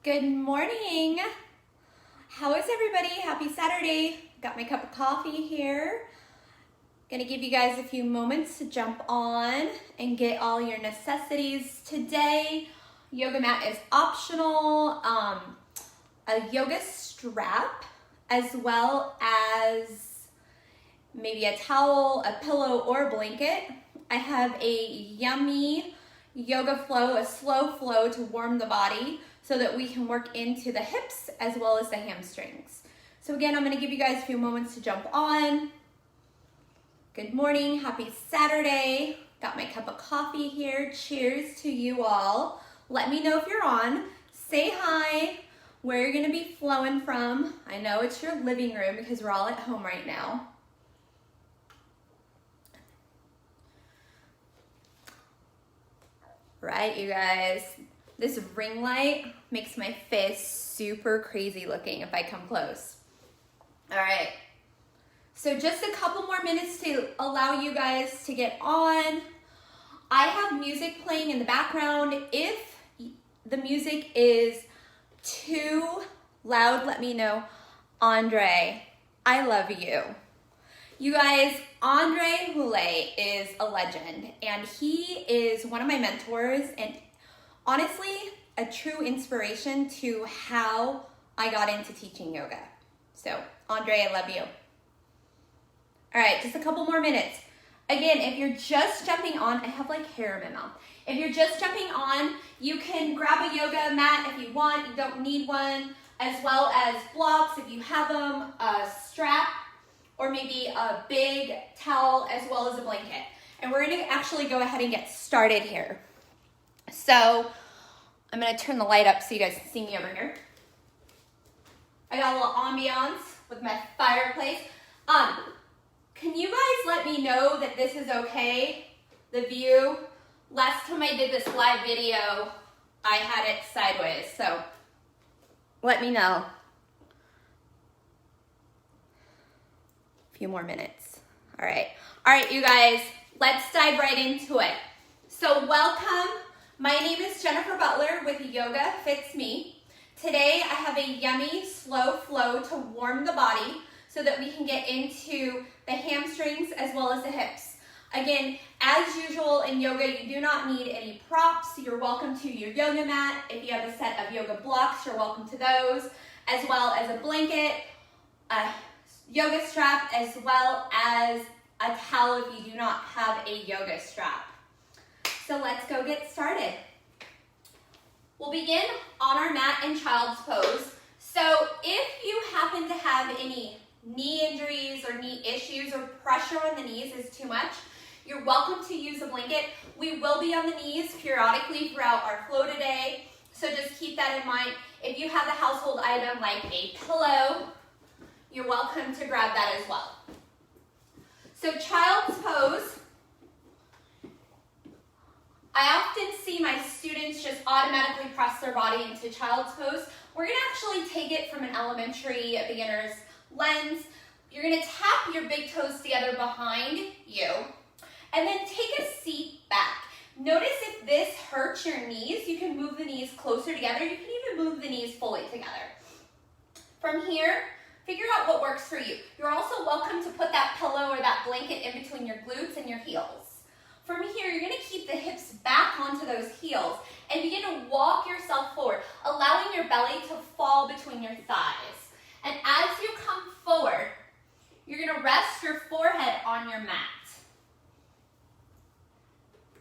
Good morning. How is everybody? Happy Saturday. Got my cup of coffee here. Gonna give you guys a few moments to jump on and get all your necessities today. Yoga mat is optional, a yoga strap, as well as maybe a towel, a pillow, or a blanket. I have a yummy yoga flow, a slow flow to warm the body so that we can work into the hips as well as the hamstrings. So again, I'm gonna give you guys a few moments to jump on. Good morning, happy Saturday. Got my cup of coffee here. Cheers to you all. Let me know if you're on. Say hi, where you're gonna be flowing from. I know it's your living room because we're all at home right now. Right, you guys, this ring light makes my face super crazy looking if I come close. All right, so just a couple more minutes to allow you guys to get on. I have music playing in the background. If the music is too loud, let me know. Andre, I love you. You guys, Andre Houlet is a legend, and he is one of my mentors and honestly a true inspiration to how I got into teaching yoga. So Andre, I love you. All right, just a couple more minutes. Again, if you're just jumping on, I have like hair in my mouth. If you're just jumping on, you can grab a yoga mat if you want. You don't need one, as well as blocks if you have them, a strap, or maybe a big towel as well as a blanket. And we're gonna actually go ahead and get started here. So I'm gonna turn the light up so you guys can see me over here. I got a little ambiance with my fireplace. Can you guys let me know that this is okay, the view? Last time I did this live video, I had it sideways, so let me know. Few more minutes. All right, you guys, let's dive right into it. So welcome. My name is Jennifer Butler with Yoga Fits Me. Today I have a yummy slow flow to warm the body so that we can get into the hamstrings as well as the hips. Again, as usual in yoga, you do not need any props. You're welcome to your yoga mat. If you have a set of yoga blocks, you're welcome to those, as well as a blanket, a yoga strap, as well as a towel if you do not have a yoga strap. So let's go get started. We'll begin on our mat in child's pose. So if you happen to have any knee injuries or knee issues or pressure on the knees is too much, you're welcome to use a blanket. We will be on the knees periodically throughout our flow today, so just keep that in mind. If you have a household item like a pillow, you're welcome to grab that as well. So child's pose, I often see my students just automatically press their body into child's pose. We're gonna actually take it from an elementary beginner's lens. You're gonna tap your big toes together behind you and then take a seat back. Notice if this hurts your knees, you can move the knees closer together. You can even move the knees fully together. From here, figure out what works for you. You're also welcome to put that pillow or that blanket in between your glutes and your heels. From here, you're gonna keep the hips back onto those heels and begin to walk yourself forward, allowing your belly to fall between your thighs. And as you come forward, you're gonna rest your forehead on your mat.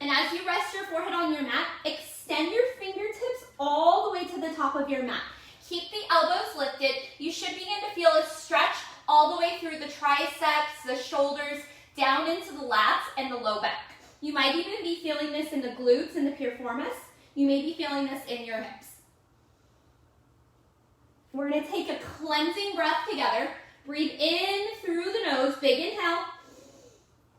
And as you rest your forehead on your mat, extend your fingertips all the way to the top of your mat. Keep the elbows lifted. You should begin to feel a stretch all the way through the triceps, the shoulders, down into the lats and the low back. You might even be feeling this in the glutes and the piriformis. You may be feeling this in your hips. We're gonna take a cleansing breath together. Breathe in through the nose, big inhale,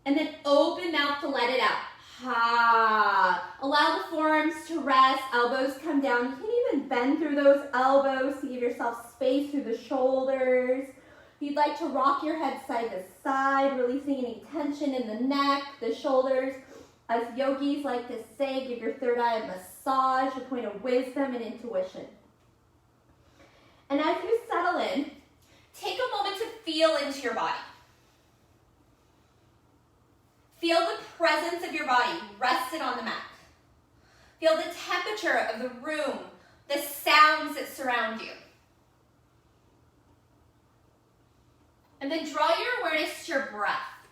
and then open mouth to let it out. Ha. Allow the forearms to rest, elbows come down. You can even bend through those elbows to give yourself space through the shoulders. If you'd like to rock your head side to side, releasing any tension in the neck, the shoulders. As yogis like to say, give your third eye a massage, a point of wisdom and intuition. And as you settle in, take a moment to feel into your body. Feel the presence of your body rested on the mat. Feel the temperature of the room, the sounds that surround you. And then draw your awareness to your breath.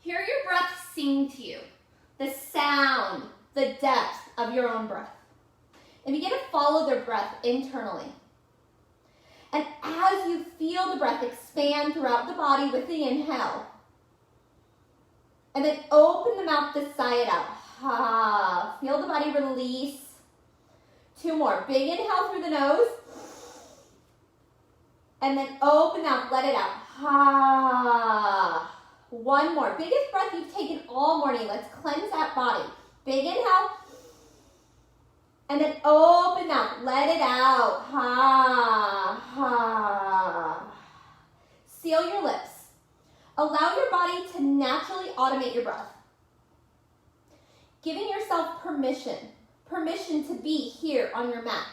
Hear your breath sing to you, the sound, the depth of your own breath. And begin to follow the breath internally. And as you feel the breath expand throughout the body with the inhale, and then open the mouth to sigh it out. Ha. Feel the body release. 2 more. Big inhale through the nose. And then open mouth, let it out. Ha. 1 more. Biggest breath you've taken all morning. Let's cleanse that body. Big inhale. And then open mouth, let it out. Ha. Ha. Seal your lips. Allow your body to naturally automate your breath. Giving yourself permission to be here on your mat.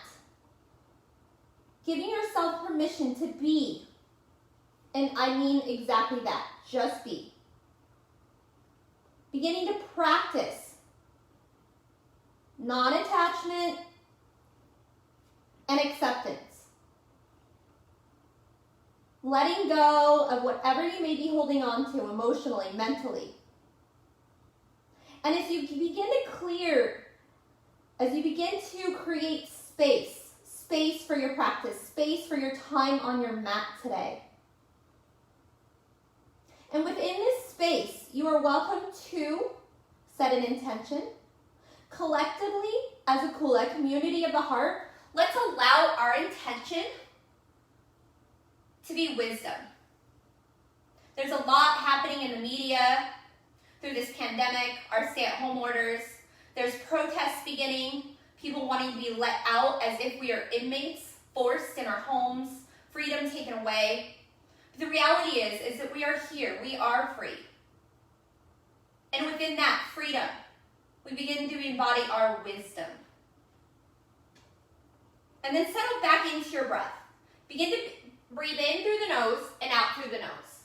Giving yourself permission to be, and I mean exactly that, just be. Beginning to practice non-attachment and acceptance. Letting go of whatever you may be holding on to emotionally, mentally. And as you begin to create space for your practice, space for your time on your mat today. And within this space, you are welcome to set an intention. Collectively, as a Kula, community of the heart, let's allow our intention to be wisdom. There's a lot happening in the media through this pandemic, our stay-at-home orders. There's protests beginning, people wanting to be let out as if we are inmates, forced in our homes, freedom taken away. But the reality is that we are here, we are free. And within that freedom, we begin to embody our wisdom. And then settle back into your breath. Begin to breathe in through the nose and out through the nose.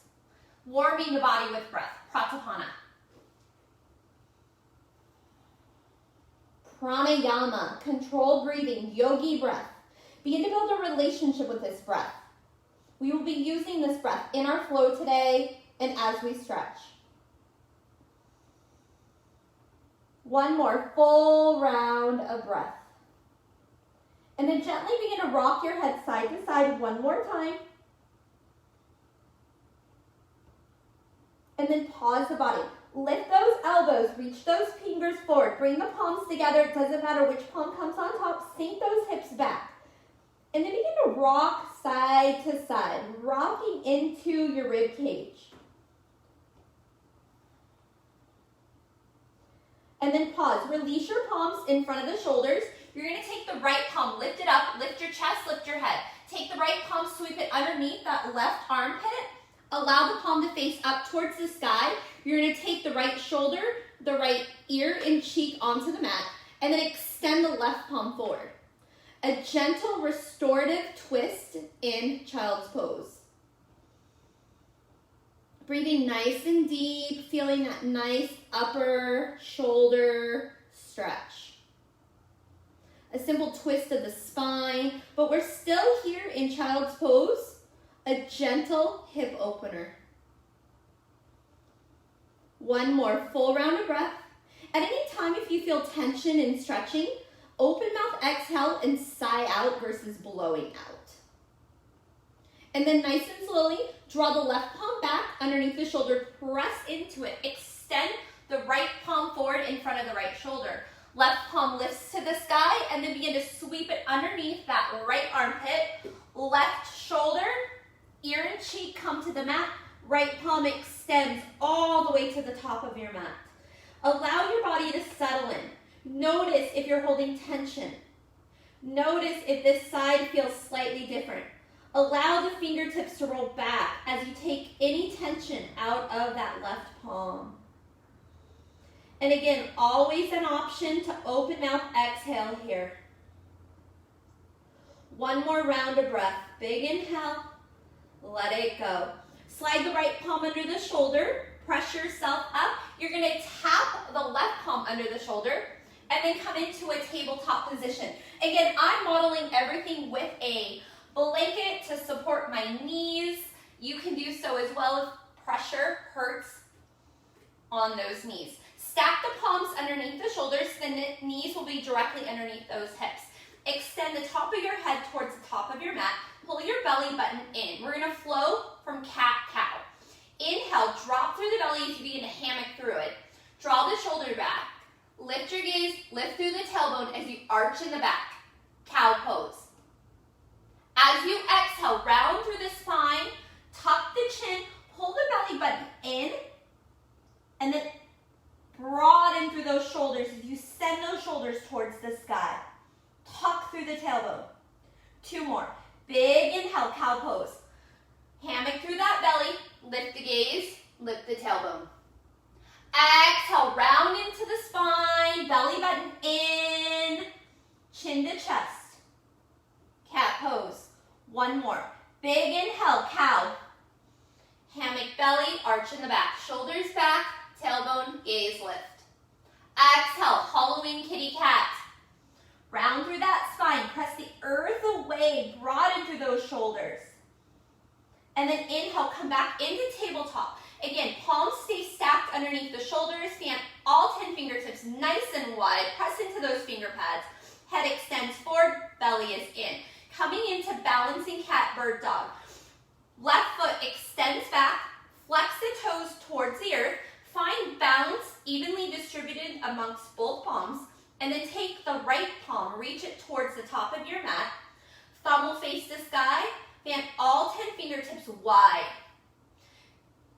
Warming the body with breath. Pratapana. Pranayama. Controlled breathing. Yogi breath. Begin to build a relationship with this breath. We will be using this breath in our flow today and as we stretch. 1 more full round of breath. And then gently begin to rock your head side to side 1 more time. And then pause the body. Lift those elbows, reach those fingers forward. Bring the palms together. It doesn't matter which palm comes on top. Sink those hips back. And then begin to rock side to side, rocking into your rib cage. And then pause. Release your palms in front of the shoulders. You're going to take the right palm, lift it up, lift your chest, lift your head. Take the right palm, sweep it underneath that left armpit. Allow the palm to face up towards the sky. You're going to take the right shoulder, the right ear and cheek onto the mat, and then extend the left palm forward. A gentle restorative twist in child's pose. Breathing nice and deep, feeling that nice upper shoulder stretch. A simple twist of the spine, but we're still here in child's pose. A gentle hip opener. 1 more full round of breath. At any time, if you feel tension and stretching, open mouth exhale and sigh out versus blowing out. And then nice and slowly, draw the left palm back underneath the shoulder, press into it. Extend the right palm forward in front of the right shoulder. Left palm lifts to the sky and then begin to sweep it underneath that right armpit. Left shoulder, ear and cheek come to the mat. Right palm extends all the way to the top of your mat. Allow your body to settle in. Notice if you're holding tension. Notice if this side feels slightly different. Allow the fingertips to roll back as you take any tension out of that left palm. And again, always an option to open mouth exhale here. One more round of breath. Big inhale, let it go. Slide the right palm under the shoulder, press yourself up. You're gonna tap the left palm under the shoulder and then come into a tabletop position. Again, I'm modeling everything with a blanket to support my knees. You can do so as well if pressure hurts on those knees. Stack the palms underneath the shoulders, the knees will be directly underneath those hips. Extend the top of your head towards the top of your mat. Pull your belly button in. We're gonna flow from cat-cow. Inhale, drop through the belly as you begin to hammock through it. Draw the shoulder back. Lift your gaze, lift through the tailbone as you arch in the back. Cow pose. As you exhale, round through the spine, tuck the chin, pull the belly button in, and then broaden through those shoulders as you send those shoulders towards the sky. Tuck through the tailbone. Two more. Big inhale, cow pose. Hammock through that belly, lift the gaze, lift the tailbone. Exhale, round into the spine, belly button in, chin to chest. Cat pose. One more. Big inhale, cow. Hammock belly, arch in the back. Shoulders back, tailbone, gaze lift. Exhale, hollowing kitty cat. Round through that spine, press the earth away, broaden through those shoulders. And then inhale, come back into tabletop. Again, palms stay stacked underneath the shoulders, fan all 10 fingertips nice and wide, press into those finger pads. Head extends forward, belly is in. Coming into balancing cat, bird, dog. Left foot extends back, flex the toes towards the earth, find balance evenly distributed amongst both palms, and then take the right palm, reach it towards the top of your mat. Thumb will face the sky, fan all 10 fingertips wide.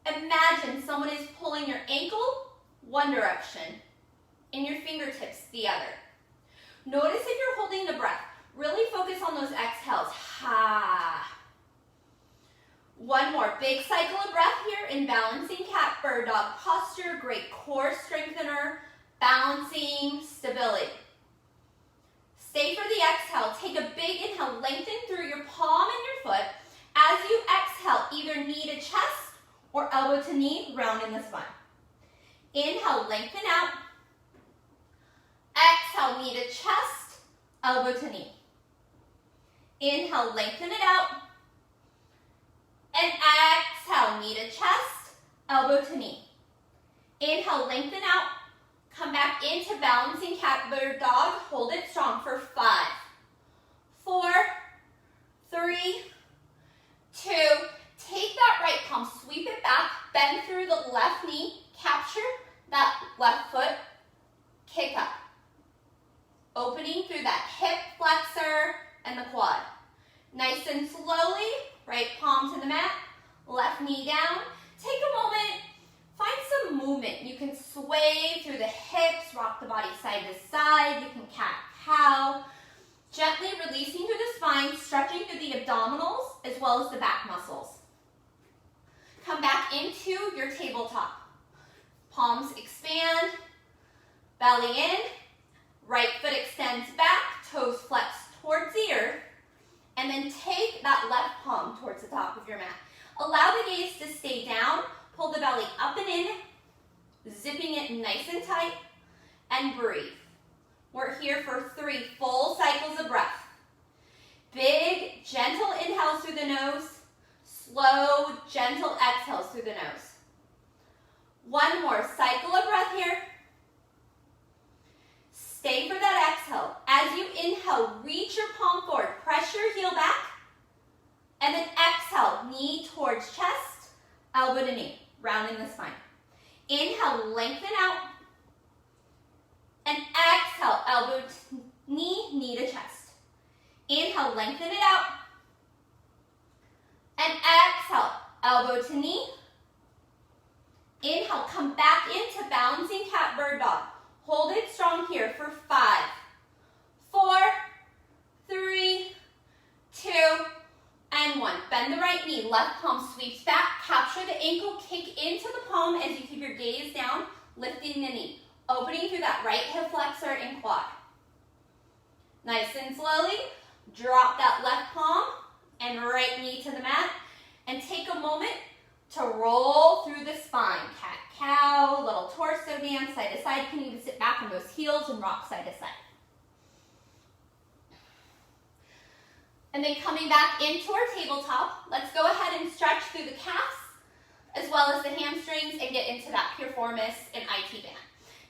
Imagine someone is pulling your ankle one direction and your fingertips the other. Notice if you're holding the breath. Really focus on those exhales. Ha. One more. Big cycle of breath here in balancing cat, bird, dog posture. Great core strengthener. Balancing stability. Stay for the exhale. Take a big inhale. Lengthen through your palm and your foot. As you exhale, either knee to chest or elbow to knee, round in the spine. Inhale, lengthen out. Exhale, knee to chest, elbow to knee. Inhale, lengthen it out. And exhale, knee to chest, elbow to knee. Inhale, lengthen out. Come back into balancing cat, bird, dog. Hold it strong for 5, 4, 3, 2. Take that right palm, sweep it back, bend through the left knee, capture that left foot, kick up. Opening through that hip flexor and the quad. Nice and slowly, right palm to the mat, left knee down. Take a moment, find some movement. You can sway through the hips, rock the body side to side. You can cat-cow. Gently releasing through the spine, stretching through the abdominals as well as the back muscles. Come back into your tabletop. Palms expand, belly in, right foot extends back, toes flex towards the earth, and then take that left palm towards the top of your mat. Allow the gaze to stay down, pull the belly up and in, zipping it nice and tight, and breathe. We're here for 3 full cycles of breath. Big, gentle inhales through the nose, slow, gentle exhales through the nose. One more cycle of breath here. Stay for that exhale. As you inhale, reach your palm forward, press your heel back, and then exhale, knee towards chest, elbow to knee, rounding the spine. Inhale, lengthen out, and exhale, elbow to knee, knee to chest. Inhale, lengthen it out, and exhale, elbow to knee. Inhale, come back into balancing cat, bird, dog. Hold it strong here for 5, 4, 3, 2, and 1. Bend the right knee, left palm sweeps back. Capture the ankle, kick into the palm as you keep your gaze down, lifting the knee. Opening through that right hip flexor and quad. Nice and slowly, Drop that left palm and right knee to the mat, and take a moment to roll through the spine. Cat-cow, little torso dance, side to side. You can even sit back on those heels and rock side to side. And then coming back into our tabletop, let's go ahead and stretch through the calves as well as the hamstrings and get into that piriformis and IT band.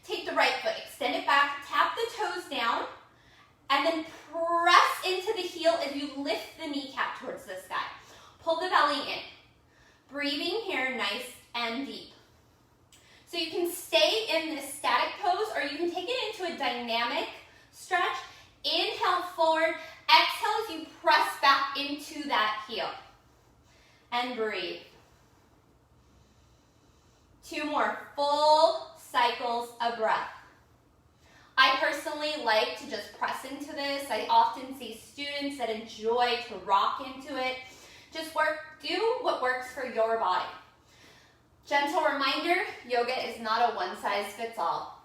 Take the right foot, extend it back, tap the toes down, and then press into the heel as you lift the kneecap towards the sky. Pull the belly in. Breathing here, nice and deep. So you can stay in this static pose, or you can take it into a dynamic stretch. Inhale forward, exhale as you press back into that heel. And breathe. 2 more full cycles of breath. I personally like to just press into this. I often see students that enjoy to rock into it. Just do what works for your body. Gentle reminder, yoga is not a one-size-fits-all.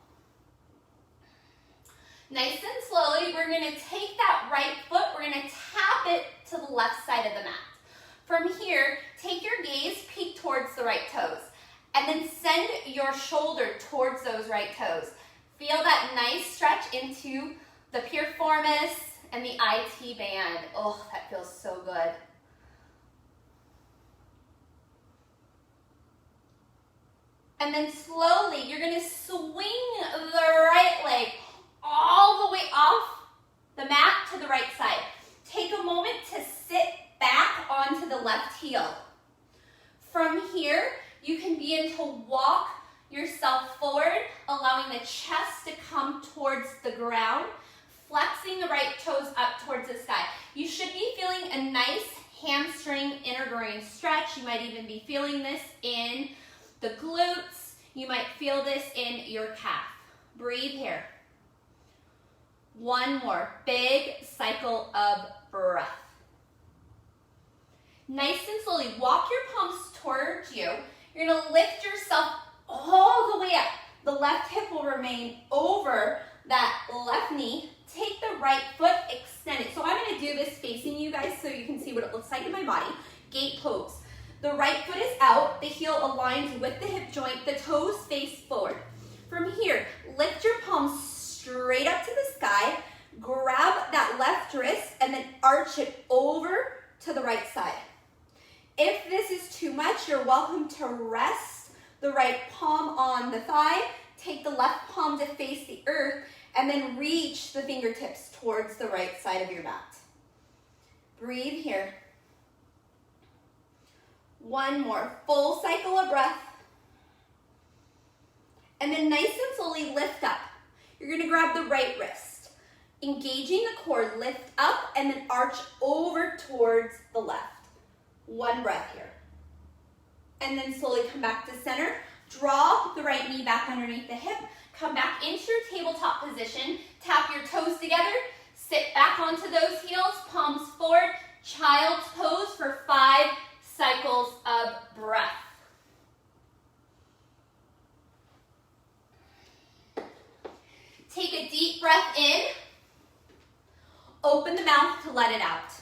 Nice and slowly, we're going to take that right foot, we're going to tap it to the left side of the mat. From here, take your gaze, peek towards the right toes, and then send your shoulder towards those right toes. Feel that nice stretch into the piriformis and the IT band. Oh, that feels so good. And then slowly, you're going to swing the right leg all the way off the mat to the right side. Take a moment to sit back onto the left heel. From here, you can begin to walk yourself forward, allowing the chest to come towards the ground, flexing the right toes up towards the sky. You should be feeling a nice hamstring inner groin stretch. You might even be feeling this in the glutes. You might feel this in your calf. Breathe here. 1 more big cycle of breath. Nice and slowly, walk your palms towards you. You're going to lift yourself all the way up. The left hip will remain over that left knee. Take the right foot, extend it. So I'm going to do this facing you guys so you can see what it looks like in my body. Gate pose. The right foot is out. The heel aligns with the hip joint. The toes face forward. From here, lift your palms straight up to the sky. Grab that left wrist and then arch it over to the right side. If this is too much, you're welcome to rest the right palm on the thigh. Take the left palm to face the earth and then reach the fingertips towards the right side of your mat. Breathe here. 1 more full cycle of breath. And then nice and slowly lift up. You're going to grab the right wrist. Engaging the core, lift up and then arch over towards the left. 1 breath here. And then slowly come back to center. Draw the right knee back underneath the hip. Come back into your tabletop position. Tap your toes together. Sit back onto those heels. Palms forward. Child's pose for 5 cycles of breath. Take a deep breath in. Open the mouth to let it out.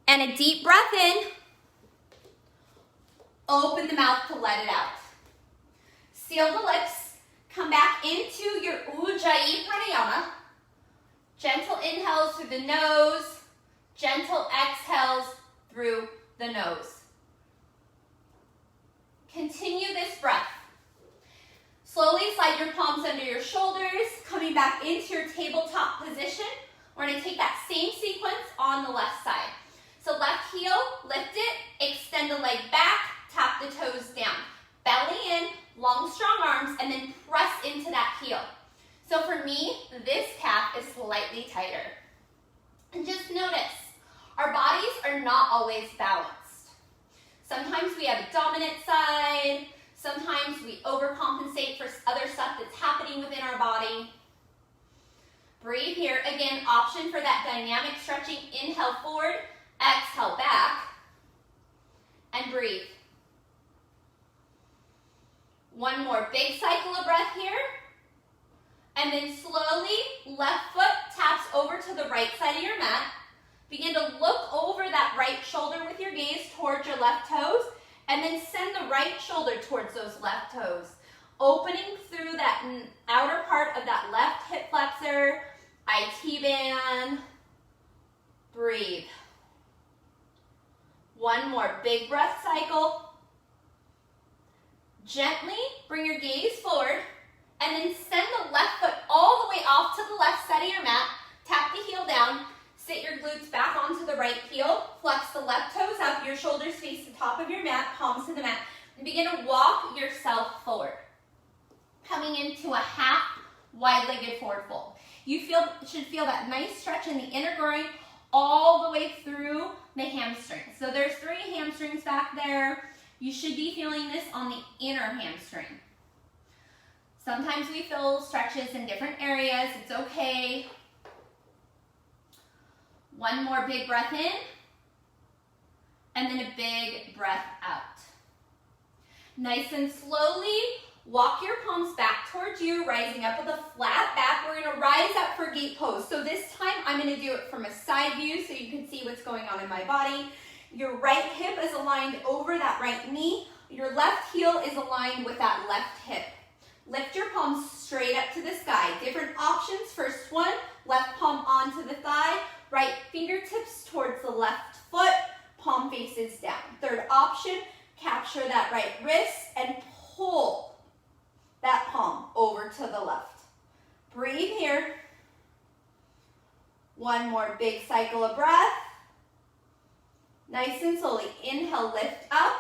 And a deep breath in. Open the mouth to let it out. Seal the lips. Come back into your Ujjayi Pranayama. Gentle inhales through the nose. Gentle exhales through the nose. Continue this breath. Slowly slide your palms under your shoulders, coming back into your tabletop position. We're going to take that same sequence on the left side. So left heel, lift it, extend the leg back, tap the toes down. Belly in, long strong arms, and then press into that heel. So for me, this calf is slightly tighter. And just notice, our bodies are not always balanced. Sometimes we have a dominant side. Sometimes we overcompensate for other stuff that's happening within our body. Breathe here. Again, option for that dynamic stretching. Inhale forward, exhale back, and breathe. 1 more big cycle of breath here. And then slowly, left foot taps over to the right side of your mat. Begin to look over that right shoulder with your gaze towards your left toes, and then send the right shoulder towards those left toes. Opening through that outer part of that left hip flexor, IT band. Breathe. One more big breath cycle. Gently bring your gaze forward, and then send the left foot all the way off to the left side of your mat. Tap the heel down. Sit your glutes back onto the right heel. Flex the left toes up. Your shoulders face the top of your mat, palms to the mat. And begin to walk yourself forward. Coming into a half wide-legged forward fold. You should feel that nice stretch in the inner groin all the way through the hamstrings. So there's 3 hamstrings back there. You should be feeling this on the inner hamstring. Sometimes we feel stretches in different areas. It's okay. One more big breath in, and then a big breath out. Nice and slowly, walk your palms back towards you, rising up with a flat back. We're gonna rise up for gate pose. So this time, I'm gonna do it from a side view so you can see what's going on in my body. Your right hip is aligned over that right knee. Your left heel is aligned with that left hip. Lift your palms straight up to the sky. Different options. First one, left palm onto the thigh. Right fingertips towards the left foot, palm faces down. Third option, capture that right wrist and pull that palm over to the left. Breathe here. One more big cycle of breath. Nice and slowly. Inhale, lift up.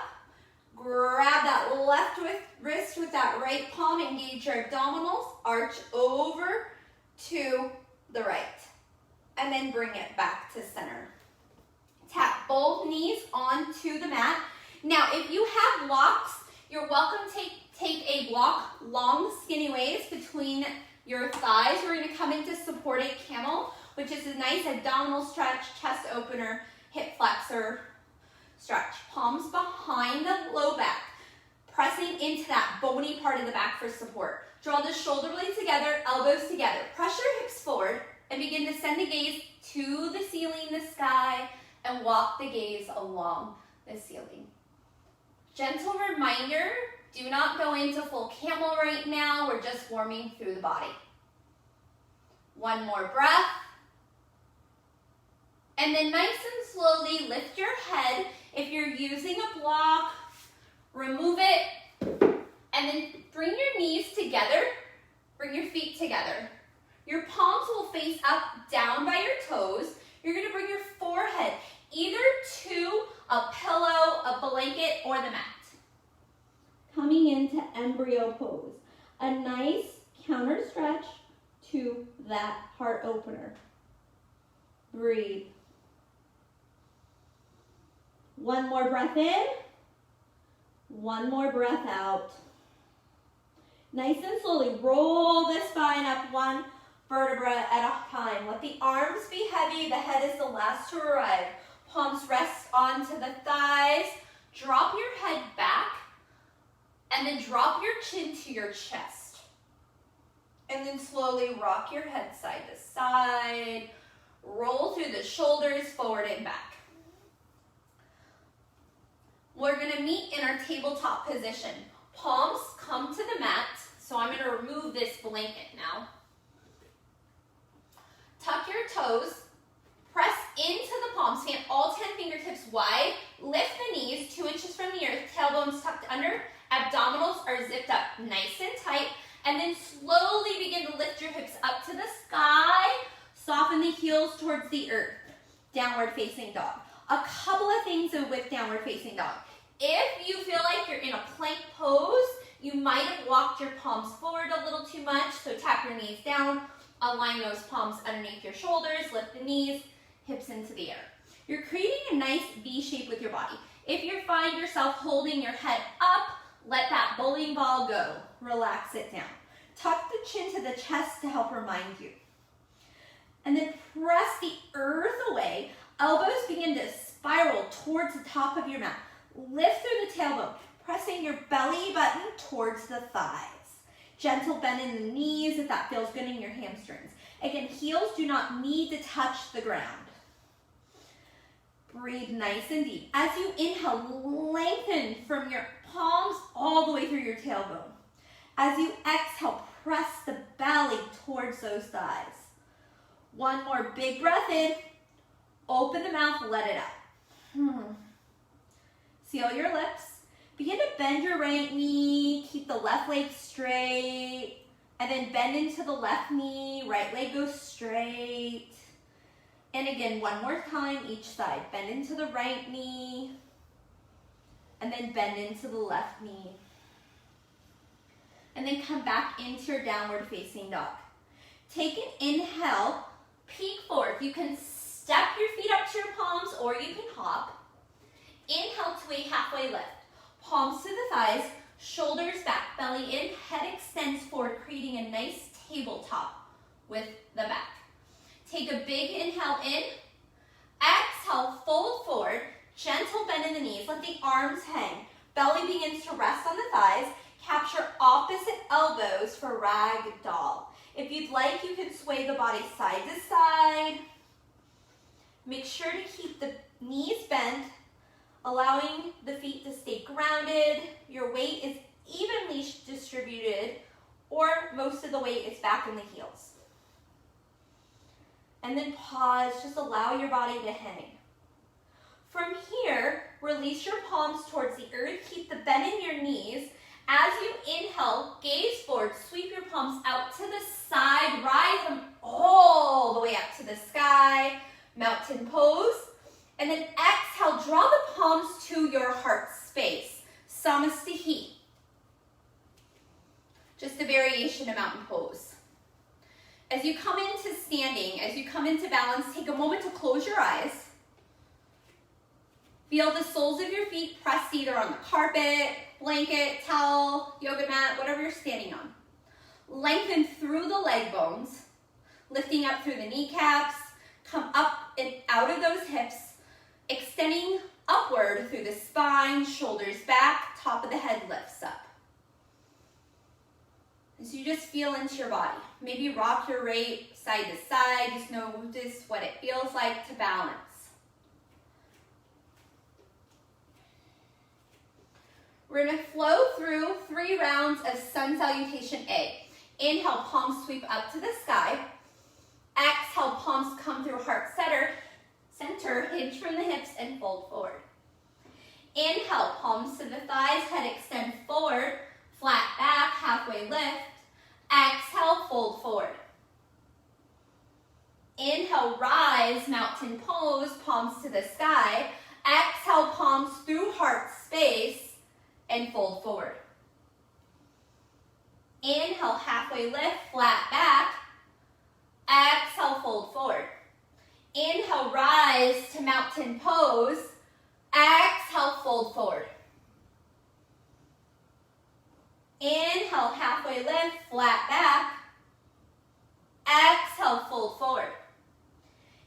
Grab that left wrist with that right palm. Engage your abdominals. Arch over to the right. And then bring it back to center. Tap both knees onto the mat. Now, if you have blocks, you're welcome to take a block long, skinny waist between your thighs. We're going to come into supported camel, which is a nice abdominal stretch, chest opener, hip flexor stretch. Palms behind the low back, pressing into that bony part of the back for support. Draw the shoulder blades together, elbows together. Press your hips forward. And begin to send the gaze to the ceiling, the sky, and walk the gaze along the ceiling. Gentle reminder, do not go into full camel right now. We're just warming through the body. One more breath. And then nice and slowly lift your head. If you're using a block, remove it. And then bring your knees together. Bring your feet together. Your palms will face up, down by your toes. You're gonna bring your forehead either to a pillow, a blanket, or the mat. Coming into embryo pose. A nice counter stretch to that heart opener. Breathe. One more breath in. One more breath out. Nice and slowly roll the spine up one vertebra at a time. Let the arms be heavy. The head is the last to arrive. Palms rest onto the thighs. Drop your head back and then drop your chin to your chest. And then slowly rock your head side to side. Roll through the shoulders forward and back. We're gonna meet in our tabletop position. Palms come to the mat. So I'm gonna remove this blanket now. Tuck your toes, press into the palms, stand all 10 fingertips wide, lift the knees 2 inches from the earth, tailbones tucked under, abdominals are zipped up nice and tight, and then slowly begin to lift your hips up to the sky, soften the heels towards the earth, downward facing dog. A couple of things with downward facing dog. If you feel like you're in a plank pose, you might have walked your palms forward a little too much, so tap your knees down, align those palms underneath your shoulders, lift the knees, hips into the air. You're creating a nice V shape with your body. If you find yourself holding your head up, let that bowling ball go. Relax it down. Tuck the chin to the chest to help remind you. And then press the earth away. Elbows begin to spiral towards the top of your mat. Lift through the tailbone, pressing your belly button towards the thighs. Gentle bend in the knees if that feels good in your hamstrings. Again, heels do not need to touch the ground. Breathe nice and deep. As you inhale, lengthen from your palms all the way through your tailbone. As you exhale, press the belly towards those thighs. One more big breath in. Open the mouth, let it out. Seal your lips. Begin to bend your right knee. Keep the left leg straight. And then bend into the left knee. Right leg goes straight. And again, one more time each side. Bend into the right knee. And then bend into the left knee. And then come back into your downward facing dog. Take an inhale, peek forward. You can step your feet up to your palms or you can hop. Inhale to a halfway lift. Palms to the thighs, shoulders back, belly in, head extends forward, creating a nice tabletop with the back. Take a big inhale in. Exhale, fold forward. Gentle bend in the knees. Let the arms hang. Belly begins to rest on the thighs. Capture opposite elbows for ragdoll. If you'd like, you can sway the body side to side. Make sure to keep the knees bent, allowing the feet to stay grounded. Your weight is evenly distributed, or most of the weight is back in the heels. And then pause, just allow your body to hang. From here, release your palms towards the earth. Keep the bend in your knees. As you inhale, gaze forward, sweep your palms out to the side, rise them all the way up to the sky, mountain pose. And then exhale, draw the palms to your heart space, Samastihi. Just a variation of mountain pose. As you come into standing, as you come into balance, take a moment to close your eyes. Feel the soles of your feet pressed either on the carpet, blanket, towel, yoga mat, whatever you're standing on. Lengthen through the leg bones, lifting up through the kneecaps, come up and out of those hips, extending upward through the spine, shoulders back, top of the head lifts up. As you just feel into your body, maybe rock your right side to side, just notice what it feels like to balance. We're gonna flow through 3 rounds of sun salutation A. Inhale, palms sweep up to the sky. Exhale, palms come through heart center, hinge from the hips and fold forward. Inhale, palms to the thighs, head extend forward, flat back, halfway lift. Exhale, fold forward. Inhale, rise, mountain pose, palms to the sky. Exhale, palms through heart space and fold forward. Inhale, halfway lift, flat back. Exhale, fold forward. Inhale, rise to mountain pose. Exhale, fold forward. Inhale, halfway lift, flat back. Exhale, fold forward.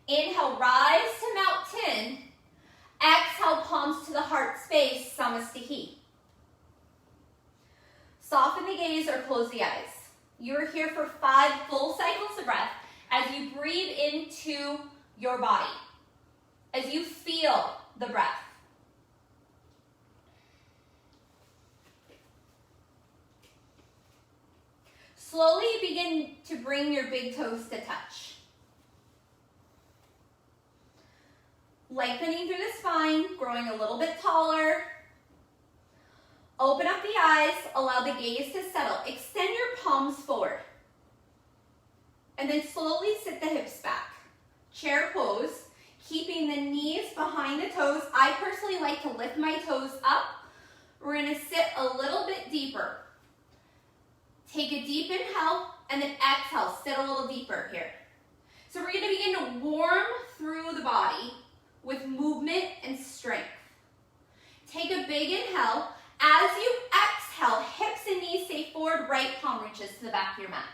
Inhale, rise to mountain. Exhale, palms to the heart space, Samastihi. Soften the gaze or close the eyes. You're here for 5 full cycles of breath as you breathe into your body, as you feel the breath. Slowly begin to bring your big toes to touch. Lengthening through the spine, growing a little bit taller. Open up the eyes, allow the gaze to settle. Extend your palms forward. And then slowly sit the hips back. Chair pose, keeping the knees behind the toes. I personally like to lift my toes up. We're gonna sit a little bit deeper. Take a deep inhale and then exhale, sit a little deeper here. So we're gonna begin to warm through the body with movement and strength. Take a big inhale. As you exhale, hips and knees stay forward, right palm reaches to the back of your mat.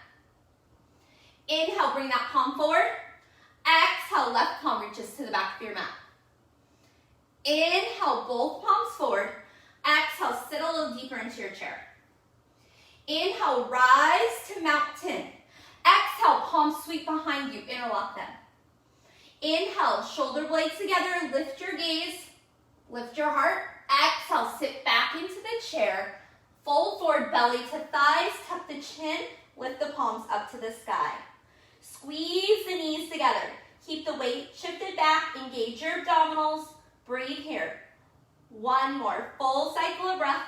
Inhale, bring that palm forward. Exhale, left palm reaches to the back of your mat. Inhale, both palms forward. Exhale, sit a little deeper into your chair. Inhale, rise to mountain. Exhale, palms sweep behind you, interlock them. Inhale, shoulder blades together, lift your gaze, lift your heart. Exhale, sit back into the chair. Fold forward, belly to thighs, tuck the chin, lift the palms up to the sky. Squeeze the knees together. Keep the weight shifted back, engage your abdominals. Breathe here. One more, full cycle of breath.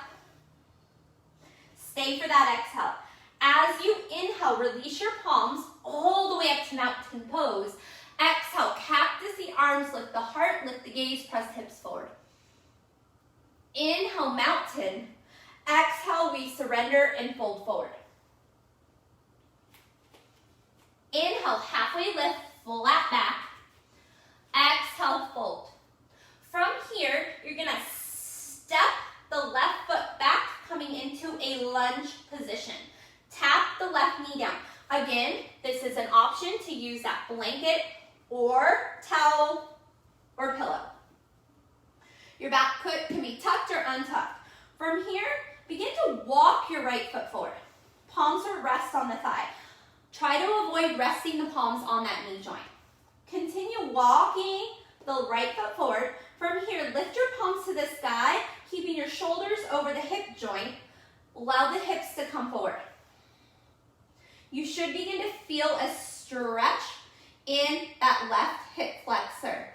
Stay for that exhale. As you inhale, release your palms all the way up to mountain pose. Exhale, cactus the arms, lift the heart, lift the gaze, press hips forward. Inhale, mountain. Exhale, we surrender and fold forward. Inhale, halfway lift, flat back. Exhale, fold. From here, you're gonna step the left foot back, coming into a lunge position. Tap the left knee down. Again, this is an option to use that blanket or towel or pillow. Your back foot can be tucked or untucked. From here, begin to walk your right foot forward. Palms will rest on the thigh. Try to avoid resting the palms on that knee joint. Continue walking the right foot forward. From here, lift your palms to the sky, keeping your shoulders over the hip joint. Allow the hips to come forward. You should begin to feel a stretch in that left hip flexor.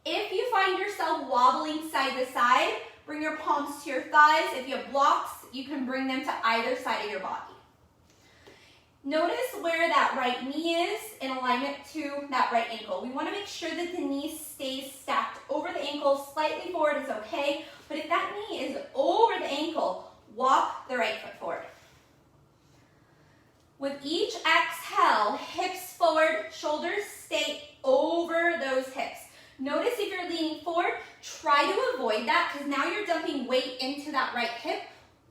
If you find yourself wobbling side to side, bring your palms to your thighs. If you have blocks, you can bring them to either side of your body. Notice where that right knee is in alignment to that right ankle. We want to make sure that the knee stays stacked over the ankle. Slightly forward is okay, but if that knee is over the ankle, walk the right foot forward. With each exhale, hips forward, shoulders stay over those hips. Notice if you're leaning forward, try to avoid that because now you're dumping weight into that right hip,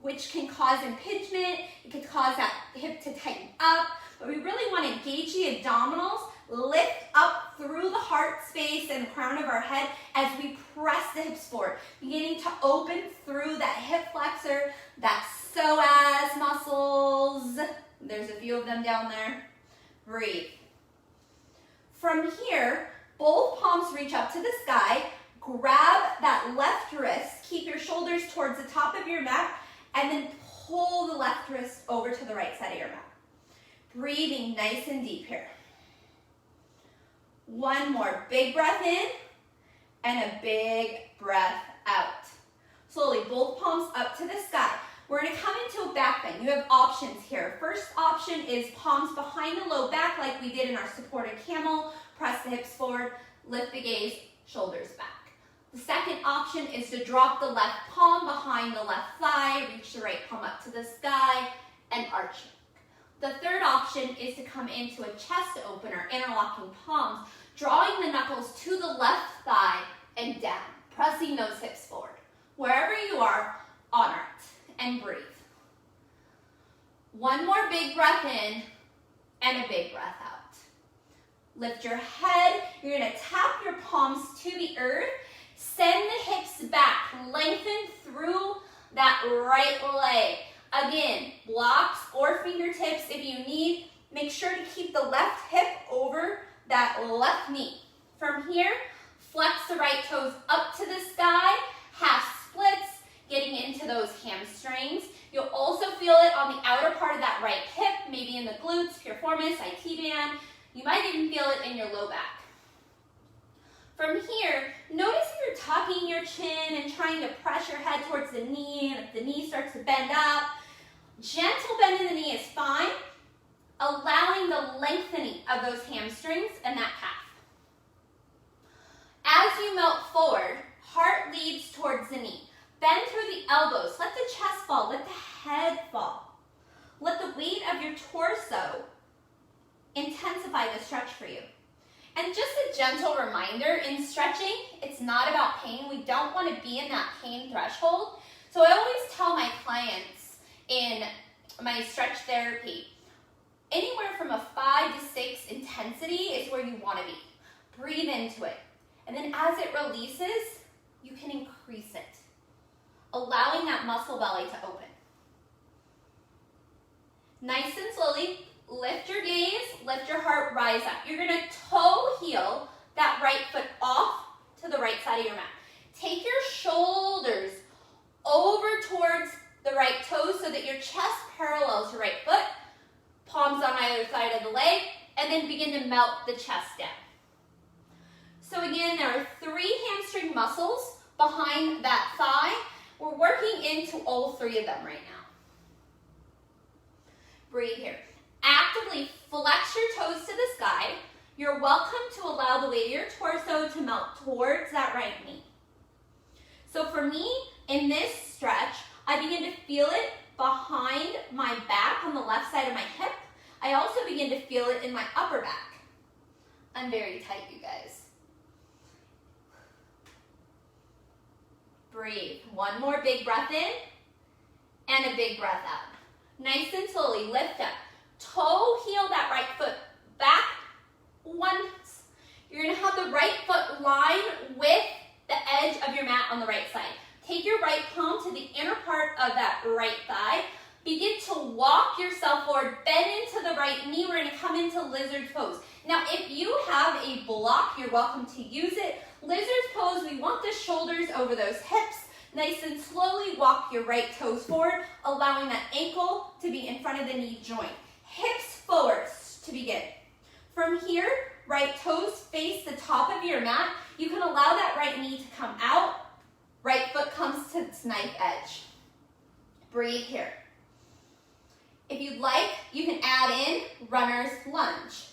which can cause impingement. It can cause that hip to tighten up. But we really want to engage the abdominals, lift up through the heart space and the crown of our head as we press the hips forward, beginning to open through that hip flexor, that psoas muscles. There's a few of them down there. Breathe. From here, both palms reach up to the sky. Grab that left wrist. Keep your shoulders towards the top of your mat. And then pull the left wrist over to the right side of your mat. Breathing nice and deep here. One more big breath in and a big breath out. Slowly, both palms up to the sky. We're going to come into a back bend. You have options here. First option is palms behind the low back like we did in our supported camel. Press the hips forward, lift the gaze, shoulders back. The second option is to drop the left palm behind the left thigh, reach the right palm up to the sky, and arch. The third option is to come into a chest opener, interlocking palms, drawing the knuckles to the left thigh and down, pressing those hips forward. Wherever you are, honor it, and breathe. One more big breath in, and a big breath out. Lift your head, you're gonna tap your palms to the earth, send the hips back, lengthen through that right leg. Again, blocks or fingertips if you need. Make sure to keep the left hip over that left knee. From here, flex the right toes up to the sky, half splits, getting into those hamstrings. You'll also feel it on the outer part of that right hip, maybe in the glutes, piriformis, IT band. You might even feel it in your low back. From here, notice if you're tucking your chin and trying to press your head towards the knee, and if the knee starts to bend up, gentle bend in the knee is fine, allowing the lengthening of those hamstrings and that calf. As you melt forward, heart leads towards the knee. Bend through the elbows, let the chest fall, let the head fall. Let the weight of your torso intensify the stretch for you. And just a gentle reminder, in stretching, it's not about pain. We don't want to be in that pain threshold. So I always tell my clients in my stretch therapy, anywhere from a 5 to 6 intensity is where you want to be. Breathe into it. And then as it releases, you can increase it, allowing that muscle belly to open. Nice and slowly, lift your gaze, lift your heart, rise up. You're gonna toe heel that right foot off to the right side of your mat. Take your shoulders over towards the right toes so that your chest parallels your right foot, palms on either side of the leg, and then begin to melt the chest down. So again, there are 3 hamstring muscles behind that thigh. We're working into all 3 of them right now. Breathe here. Actively flex your toes to the sky. You're welcome to allow the weight of your torso to melt towards that right knee. So for me, in this stretch, I begin to feel it behind my back on the left side of my hip. I also begin to feel it in my upper back. I'm very tight, you guys. Breathe. One more big breath in and a big breath out. Nice and slowly lift up. Toe heel that right foot back once. You're going to have the right foot line with the edge of your mat on the right side. Take your right palm to the inner part of that right thigh. Begin to walk yourself forward. Bend into the right knee. We're going to come into lizard pose. Now, if you have a block, you're welcome to use it. Lizard pose, we want the shoulders over those hips. Nice and slowly walk your right toes forward, allowing that ankle to be in front of the knee joint. Hips forward to begin. From here, right toes face the top of your mat. You can allow that right knee to come out. Right foot comes to its knife edge. Breathe here. If you'd like, you can add in runner's lunge.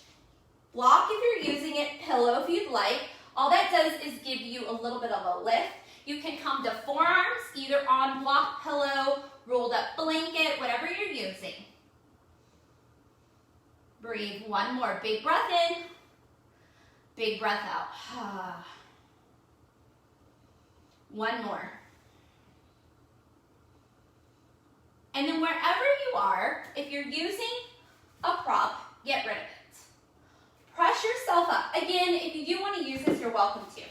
Block if you're using it, pillow if you'd like. All that does is give you a little bit of a lift. You can come to forearms, either on block, pillow, rolled up blanket, whatever you're using. Breathe. One more. Big breath in. Big breath out. One more. And then wherever you are, if you're using a prop, get rid of it. Press yourself up. Again, if you do want to use this, you're welcome to.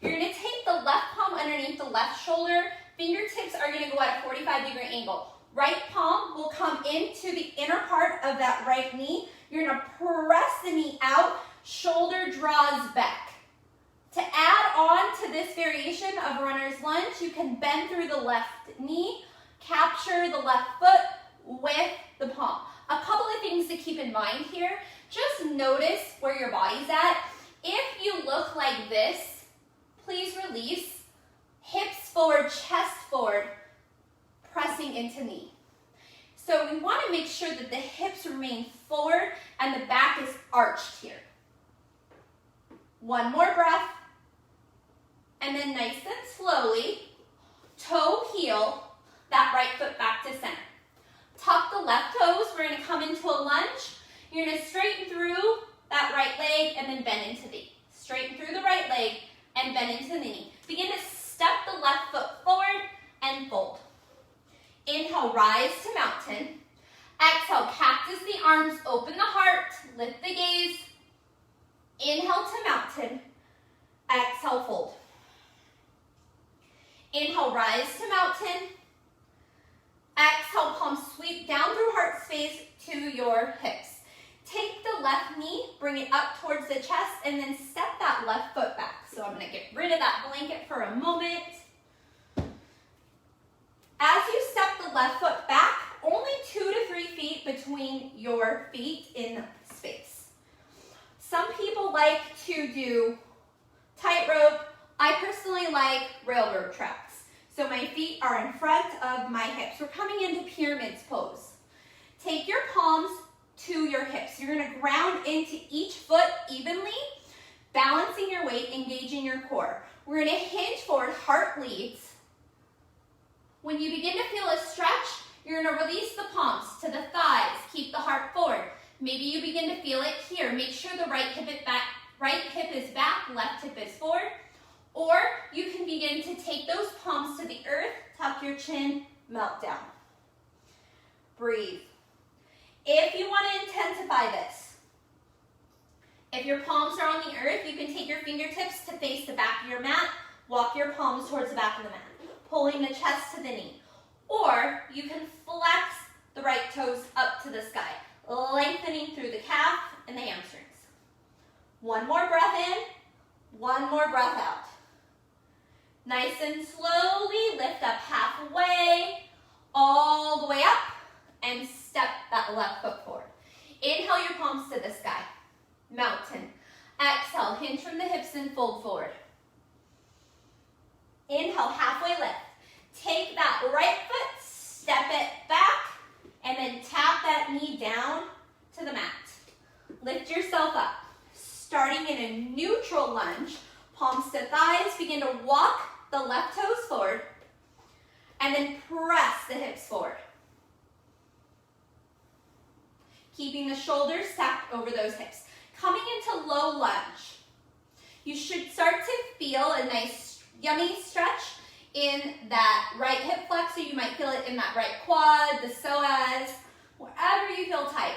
You're going to take the left palm underneath the left shoulder. Fingertips are going to go at a 45-degree angle. Right palm will come into the inner part of that right knee. You're going to press the knee out. Shoulder draws back. To add on to this variation of runner's lunge, you can bend through the left knee, capture the left foot with the palm. A couple of things to keep in mind here. Just notice where your body's at. If you look like this, please release. Hips forward, chest forward, pressing into knee. So we want to make sure that the hips remain forward and the back is arched here. One more breath. And then nice and slowly, toe heel that right foot back to center. Tuck the left toes. We're going to come into a lunge. You're going to straighten through that right leg and then bend into the knee. Straighten through the right leg and bend into the knee. Begin to step the left foot forward and fold. Inhale, rise to mountain. Exhale, cactus the arms, open the heart, lift the gaze. Inhale to mountain. Exhale, fold. Inhale, rise to mountain. Exhale, palms sweep down through heart space to your hips. Take the left knee, bring it up towards the chest, and then step that left foot back. So I'm going to get rid of that blanket for a moment. As you step the left foot back, only 2 to 3 feet between your feet in space. Some people like to do tightrope. I personally like railroad tracks. So my feet are in front of my hips. We're coming into pyramids pose. Take your palms to your hips. You're going to ground into each foot evenly, balancing your weight, engaging your core. We're going to hinge forward, heart leads. When you begin to feel a stretch, you're going to release the palms to the thighs. Keep the heart forward. Maybe you begin to feel it here. Make sure the right hip is back, left hip is forward. Or you can begin to take those palms to the earth, tuck your chin, melt down. Breathe. If you want to intensify this, if your palms are on the earth, you can take your fingertips to face the back of your mat, walk your palms towards the back of the mat, pulling the chest to the knee. Or you can flex the right toes up to the sky, lengthening through the calf and the hamstrings. One more breath in, one more breath out. Nice and slowly lift up halfway, all the way up, and step that left foot forward. Inhale your palms to the sky, mountain. Exhale, hinge from the hips and fold forward. Inhale, halfway lift. Take that right foot, step it back, and then tap that knee down to the mat. Lift yourself up. Starting in a neutral lunge, palms to thighs, begin to walk the left toes forward, and then press the hips forward. Keeping the shoulders stacked over those hips. Coming into low lunge, you should start to feel a nice, yummy stretch in that right hip flexor. You might feel it in that right quad, the psoas, wherever you feel tight.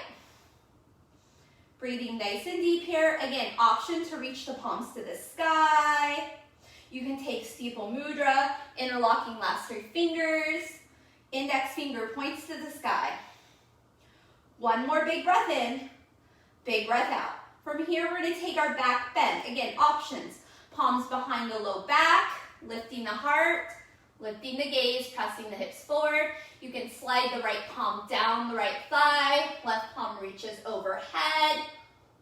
Breathing nice and deep here. Again, option to reach the palms to the sky. You can take steeple mudra, interlocking last 3 fingers. Index finger points to the sky. One more big breath in, big breath out. From here, we're going to take our back bend. Again, options. Palms behind the low back, lifting the heart, lifting the gaze, pressing the hips forward. You can slide the right palm down the right thigh, left palm reaches overhead,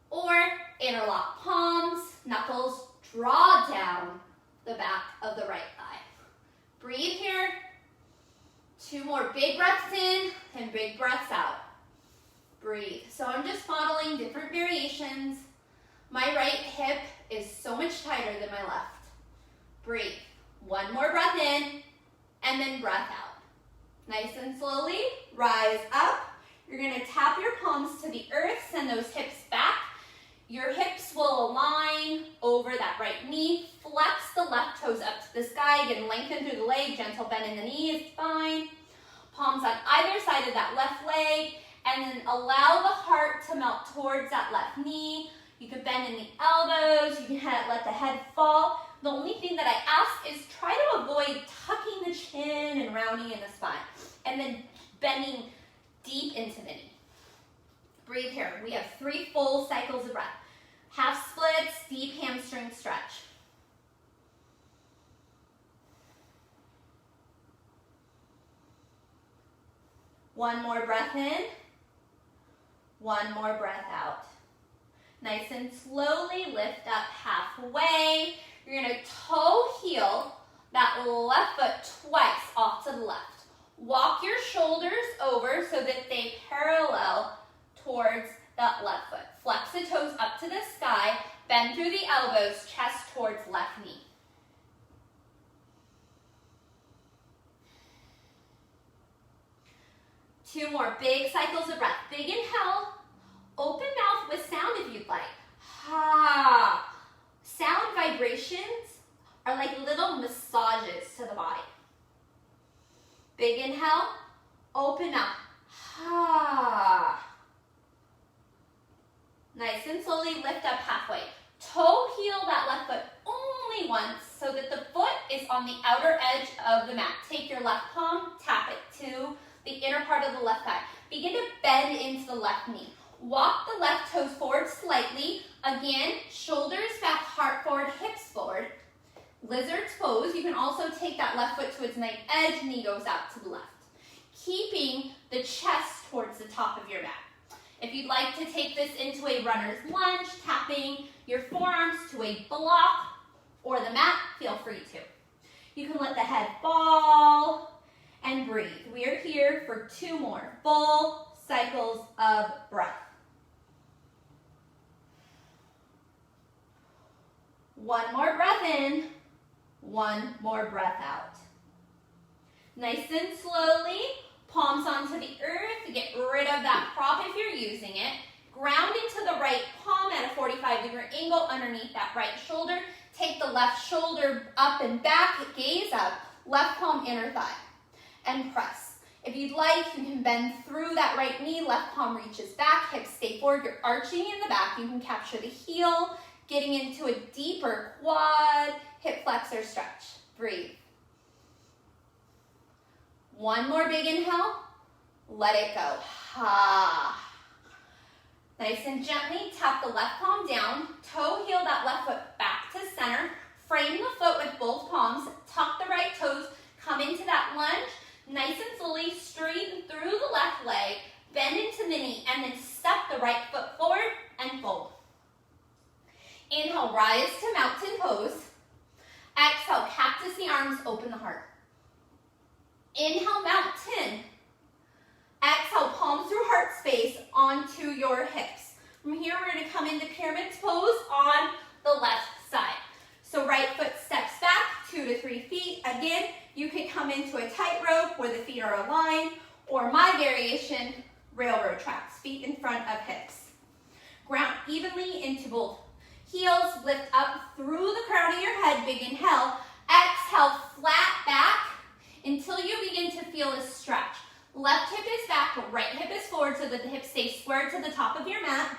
or interlock palms, knuckles draw down the back of the right thigh. Breathe here. 2 more big breaths in and big breaths out. Breathe. So I'm just modeling different variations. My right hip is so much tighter than my left. Breathe. 1 more breath in and then breath out. Nice and slowly, rise up. You're going to tap your palms to the earth, send those hips back. Your hips will align over that right knee. Flex the left toes up to the sky. Again, lengthen through the leg, gentle bend in the knee is fine. Palms on either side of that left leg, and then allow the heart to melt towards that left knee. You can bend in the elbows. You can let the head fall. The only thing that I ask is try to avoid tucking the chin and rounding in the spine, and then bending deep into the knee. Breathe here. We have 3 full cycles of breath. Half splits, deep hamstring stretch. One more breath in. 1 more breath out. Nice and slowly lift up halfway. You're going to toe heel that left foot twice off to the left. Walk your shoulders over so that they parallel towards that left foot. Flex the toes up to the sky. Bend through the elbows, chest towards left knee. Two more big cycles of breath. Big inhale. Open mouth with sound if you'd like. Ha. Sound vibrations are like little massages to the body. Big inhale. Open up. Ha. Nice and slowly lift up halfway. Toe heel that left foot only once so that the foot is on the outer edge of the mat. Take your left palm, tap it to the inner part of the left thigh. Begin to bend into the left knee. Walk the left toes forward slightly. Again, shoulders back, heart forward, hips forward. Lizard's pose. You can also take that left foot to its nice edge, knee goes out to the left. Keeping the chest towards the top of your mat. If you'd like to take this into a runner's lunge, tapping your forearms to a block or the mat, feel free to. You can let the head fall and breathe. We are here for 2 more full cycles of breath. 1 more breath in, 1 more breath out. Nice and slowly, palms onto the earth. Get rid of that prop if you're using it. Ground into the right palm at a 45-degree angle underneath that right shoulder. Take the left shoulder up and back, gaze up, left palm inner thigh, and press. If you'd like, you can bend through that right knee, left palm reaches back, hips stay forward, you're arching in the back. You can capture the heel, getting into a deeper quad, hip flexor stretch. Breathe. 1 more big inhale, Let it go. Ha. Nice and gently tap the left palm down, toe heel that left foot back to center, frame the foot with both palms, tuck the right toes, come into that lunge, nice and slowly straighten through the left leg, bend into the knee, and then step the right foot forward and fold. Inhale, rise to mountain pose. Exhale, cactus the arms, open the heart. Inhale, mountain. Exhale, palms through heart space onto your hips. From here, we're going to come into pyramid pose on the left side. So right foot steps back 2 to 3 feet. Again, you can come into a tightrope where the feet are aligned, or my variation, railroad tracks, feet in front of hips. Ground evenly into both heels, lift up through the crown of your head, big inhale. Exhale, flat back until you begin to feel a stretch. Left hip is back, right hip is forward so that the hips stay square to the top of your mat.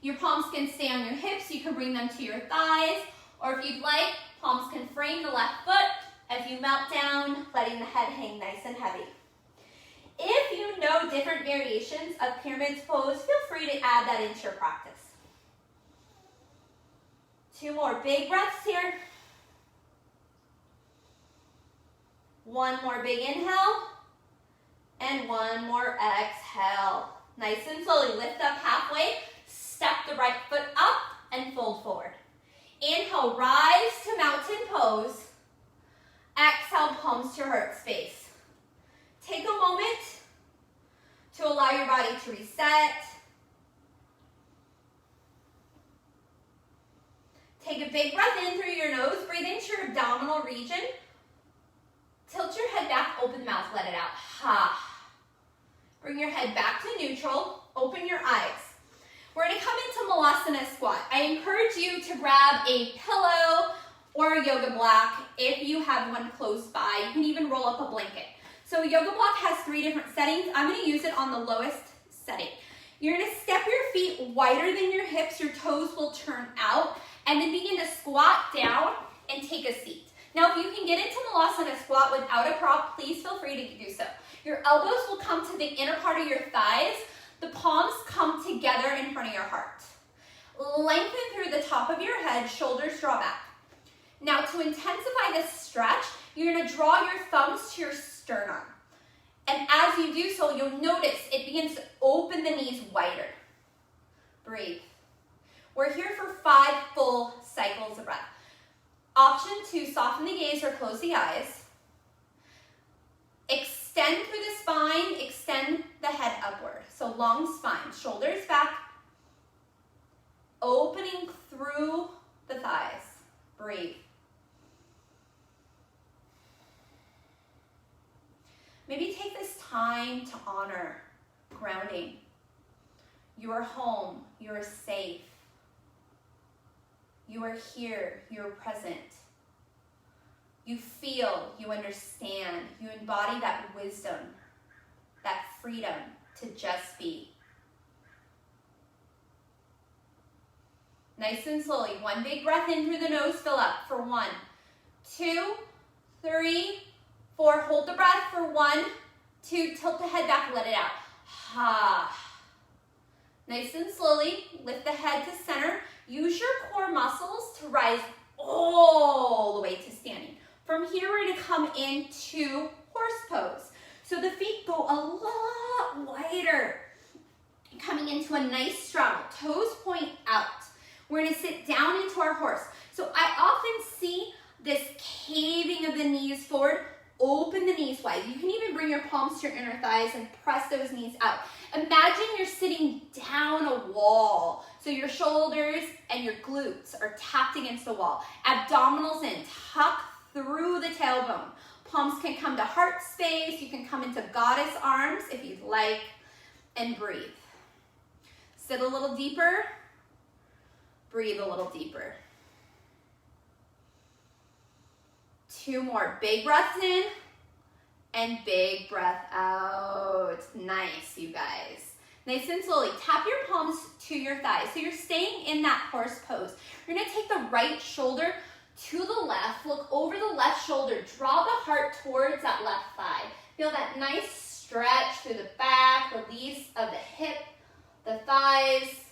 Your palms can stay on your hips. You can bring them to your thighs, or if you'd like, palms can frame the left foot as you melt down, letting the head hang nice and heavy. If you know different variations of pyramid pose, feel free to add that into your practice. 2 more big breaths here. 1 more big inhale. And 1 more exhale. Nice and slowly lift up halfway, step the right foot up and fold forward. Inhale, rise to mountain pose. Exhale, palms to heart space. Take a moment to allow your body to reset. Take a big breath in through your nose. Breathe into your abdominal region. Tilt your head back, open the mouth, let it out. Ha. Bring your head back to neutral. Open your eyes. We're going to come into Malasana squat. I encourage you to grab a pillow or a yoga block if you have one close by. You can even roll up a blanket. So a yoga block has 3 different settings. I'm going to use it on the lowest setting. You're going to step your feet wider than your hips. Your toes will turn out. And then begin to squat down and take a seat. Now, if you can get into Malasana squat without a prop, please feel free to do so. Your elbows will come to the inner part of your thighs. The palms come together in front of your heart. Lengthen through the top of your head, shoulders draw back. Now, to intensify this stretch, you're going to draw your thumbs to your sternum. And as you do so, you'll notice it begins to open the knees wider. Breathe. We're here for 5 full cycles of breath. Option 2, soften the gaze or close the eyes. Extend through the spine, extend the head upward. So long spine, shoulders back, opening through the thighs. Breathe. Maybe take this time to honor grounding. You are home, you are safe. You are here, you are present. You feel, you understand, you embody that wisdom, that freedom to just be. Nice and slowly, 1 big breath in through the nose, fill up for 1, 2, 3, 4, hold the breath for 1, 2, tilt the head back, let it out. Ha. Nice and slowly, lift the head to center. Use your core muscles to rise all the way to standing. From here, we're going to come into horse pose. So the feet go a lot wider. Coming into a nice straddle. Toes point out. We're going to sit down into our horse. So I often see this caving of the knees forward. Open the knees wide. You can even bring your palms to your inner thighs and press those knees out. Imagine you're sitting down a wall. So your shoulders and your glutes are tapped against the wall. Abdominals in, tuck through the tailbone. Palms can come to heart space. You can come into goddess arms if you'd like, and breathe. Sit a little deeper. Breathe a little deeper. 2 more. Big breaths in and big breath out. Nice, you guys. Nice and slowly. Tap your palms to your thighs. So you're staying in that horse pose. You're going to take the right shoulder to the left. Look over the left shoulder. Draw the heart towards that left thigh. Feel that nice stretch through the back, release of the hip, the thighs,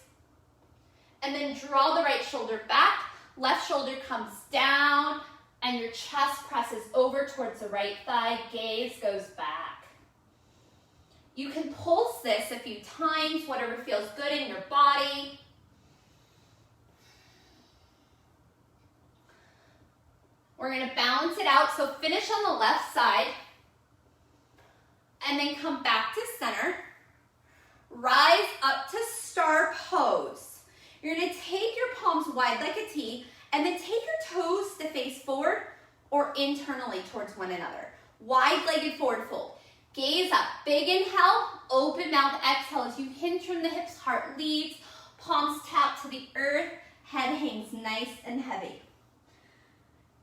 and then draw the right shoulder back, left shoulder comes down, and your chest presses over towards the right thigh, gaze goes back. You can pulse this a few times, whatever feels good in your body. We're gonna balance it out, so finish on the left side, and then come back to center. Rise up to star pose. You're gonna take your palms wide like a T, and then take your toes to face forward or internally towards one another. Wide-legged forward fold. Gaze up, big inhale, open mouth, exhale as you hinge from the hips, heart leads, palms tap to the earth, head hangs nice and heavy.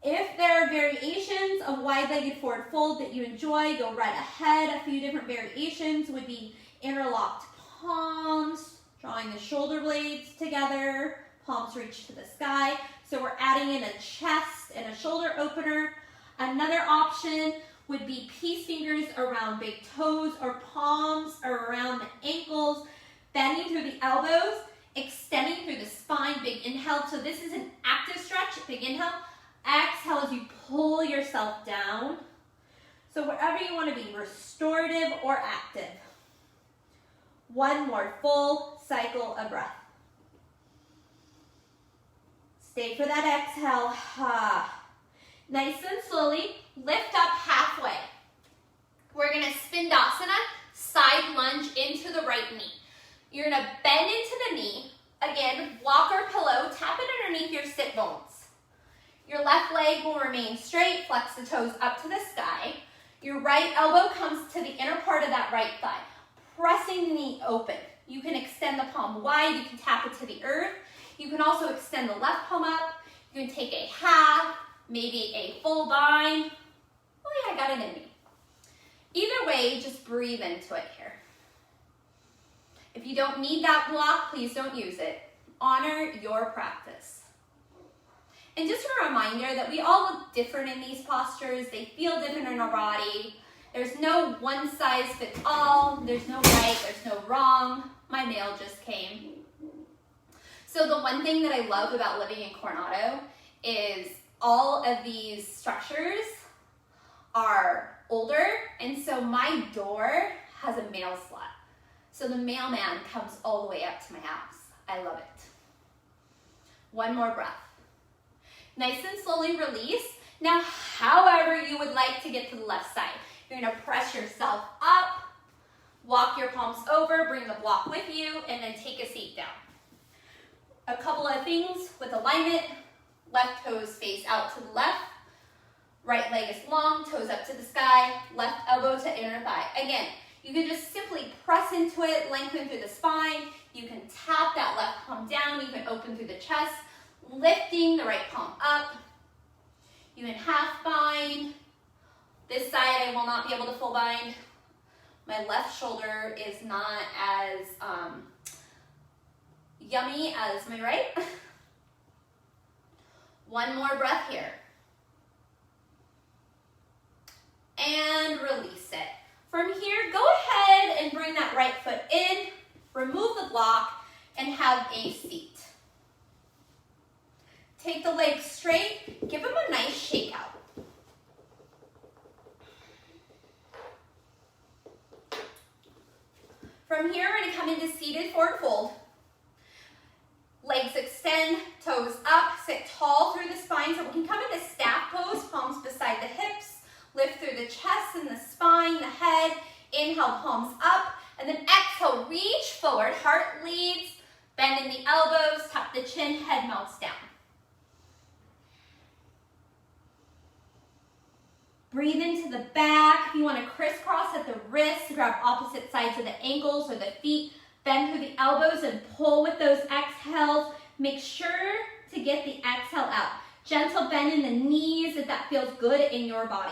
If there are variations of wide-legged forward fold that you enjoy, go right ahead. A few different variations would be interlocked palms, drawing the shoulder blades together, palms reach to the sky. So we're adding in a chest and a shoulder opener. Another option would be peace fingers around big toes or palms around the ankles, bending through the elbows, extending through the spine, big inhale. So this is an active stretch, big inhale. Exhale as you pull yourself down. So wherever you want to be, restorative or active. One more full cycle of breath. Stay for that exhale. Nice and slowly, lift up halfway. We're going to Spindasana, side lunge into the right knee. You're going to bend into the knee. Again, walk or pillow, tap it underneath your sit bones. Your left leg will remain straight, flex the toes up to the sky. Your right elbow comes to the inner part of that right thigh, pressing the knee open. You can extend the palm wide, you can tap it to the earth. You can also extend the left palm up. You can take a half, maybe a full bind. Oh yeah, I got it in me. Either way, just breathe into it here. If you don't need that block, please don't use it. Honor your practice. And just a reminder that we all look different in these postures. They feel different in our body. There's no one size fits all. There's no right, there's no wrong. My mail just came. So the one thing that I love about living in Coronado is all of these structures are older, and so my door has a mail slot. So the mailman comes all the way up to my house. I love it. One more breath. Nice and slowly release. Now, however you would like to get to the left side. You're gonna press yourself up, walk your palms over, bring the block with you, and then take a seat down. A couple of things with alignment. Left toes face out to the left. Right leg is long, toes up to the sky. Left elbow to inner thigh. Again, you can just simply press into it, lengthen through the spine. You can tap that left palm down. You can open through the chest, lifting the right palm up. You can half bind. This side I will not be able to full bind. My left shoulder is not as yummy as my right. One more breath here. And release it. From here, go ahead and bring that right foot in, remove the block, and have a seat. Take the legs straight, give them a nice shake out. From here, we're gonna come into seated forward fold. Legs extend, toes up, sit tall through the spine. So we can come into staff pose, palms beside the hips, lift through the chest and the spine, the head. Inhale, palms up, and then exhale, reach forward, heart leads, bend in the elbows, tuck the chin, head melts down. Breathe into the back. If you want to crisscross at the wrists, grab opposite sides of the ankles or the feet. Bend through the elbows and pull with those exhales. Make sure to get the exhale out. Gentle bend in the knees if that feels good in your body.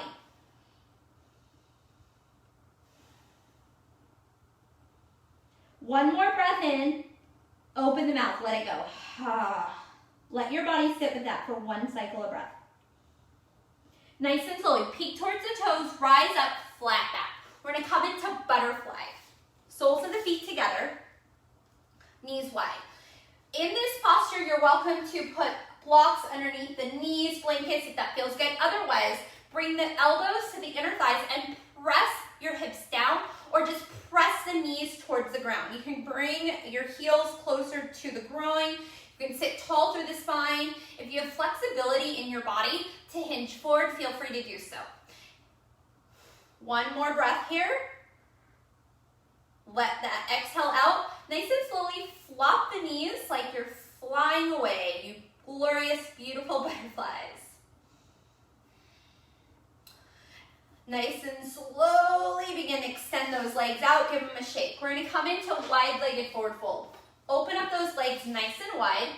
One more breath in. Open the mouth. Let it go. Let your body sit with that for one cycle of breath. Nice and slowly. Peek towards the toes. Rise up. Flat back. We're gonna come into butterfly. Soles of the feet together, knees wide. In this posture, you're welcome to put blocks underneath the knees, blankets, if that feels good. Otherwise, bring the elbows to the inner thighs and press your hips down, or just press the knees towards the ground. You can bring your heels closer to the groin. You can sit tall through the spine. If you have flexibility in your body to hinge forward, feel free to do so. One more breath here. Let that exhale out. Nice and slowly flop the knees like you're flying away. You glorious, beautiful butterflies. Nice and slowly begin to extend those legs out. Give them a shake. We're going to come into wide-legged forward fold. Open up those legs nice and wide.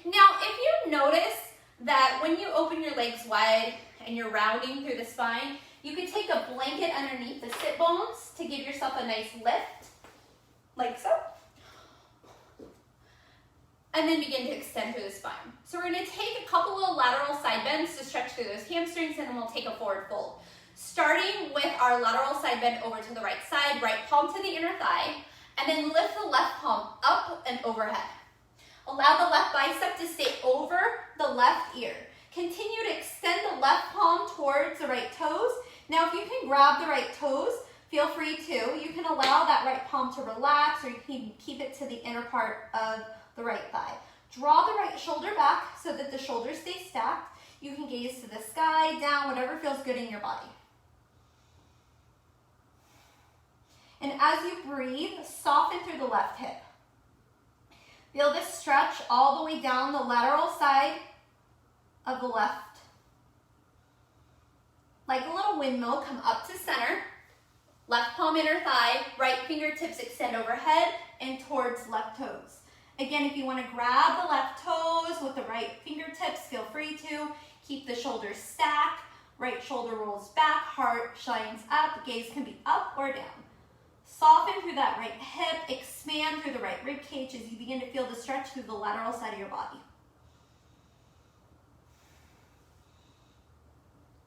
Now, if you notice that when you open your legs wide and you're rounding through the spine, you can take a blanket underneath the sit bones to give yourself a nice lift, like so. And then begin to extend through the spine. So we're going to take a couple of lateral side bends to stretch through those hamstrings, and then we'll take a forward fold. Starting with our lateral side bend over to the right side, right palm to the inner thigh, and then lift the left palm up and overhead. Allow the left bicep to stay over the left ear. Continue to extend the left palm towards the right toes. Now, if you can grab the right toes, feel free to. You can allow that right palm to relax, or you can keep it to the inner part of the right thigh. Draw the right shoulder back so that the shoulders stay stacked. You can gaze to the sky, down, whatever feels good in your body. And as you breathe, soften through the left hip. Feel this stretch all the way down the lateral side of the left. Like a little windmill, come up to center. Left palm inner thigh, right fingertips extend overhead and towards left toes. Again, if you want to grab the left toes with the right fingertips, feel free to. Keep the shoulders stacked. Right shoulder rolls back, heart shines up. Gaze can be up or down. Soften through that right hip, expand through the right rib cage as you begin to feel the stretch through the lateral side of your body.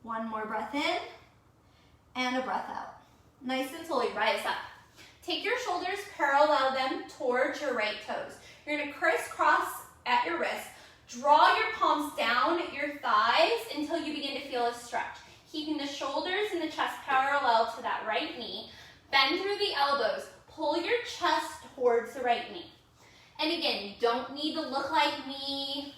One more breath in and a breath out. Nice and slowly rise up. Take your shoulders, parallel them towards your right toes. You're going to crisscross at your wrist. Draw your palms down your thighs until you begin to feel a stretch. Keeping the shoulders and the chest parallel to that right knee. Bend through the elbows. Pull your chest towards the right knee. And again, you don't need to look like me.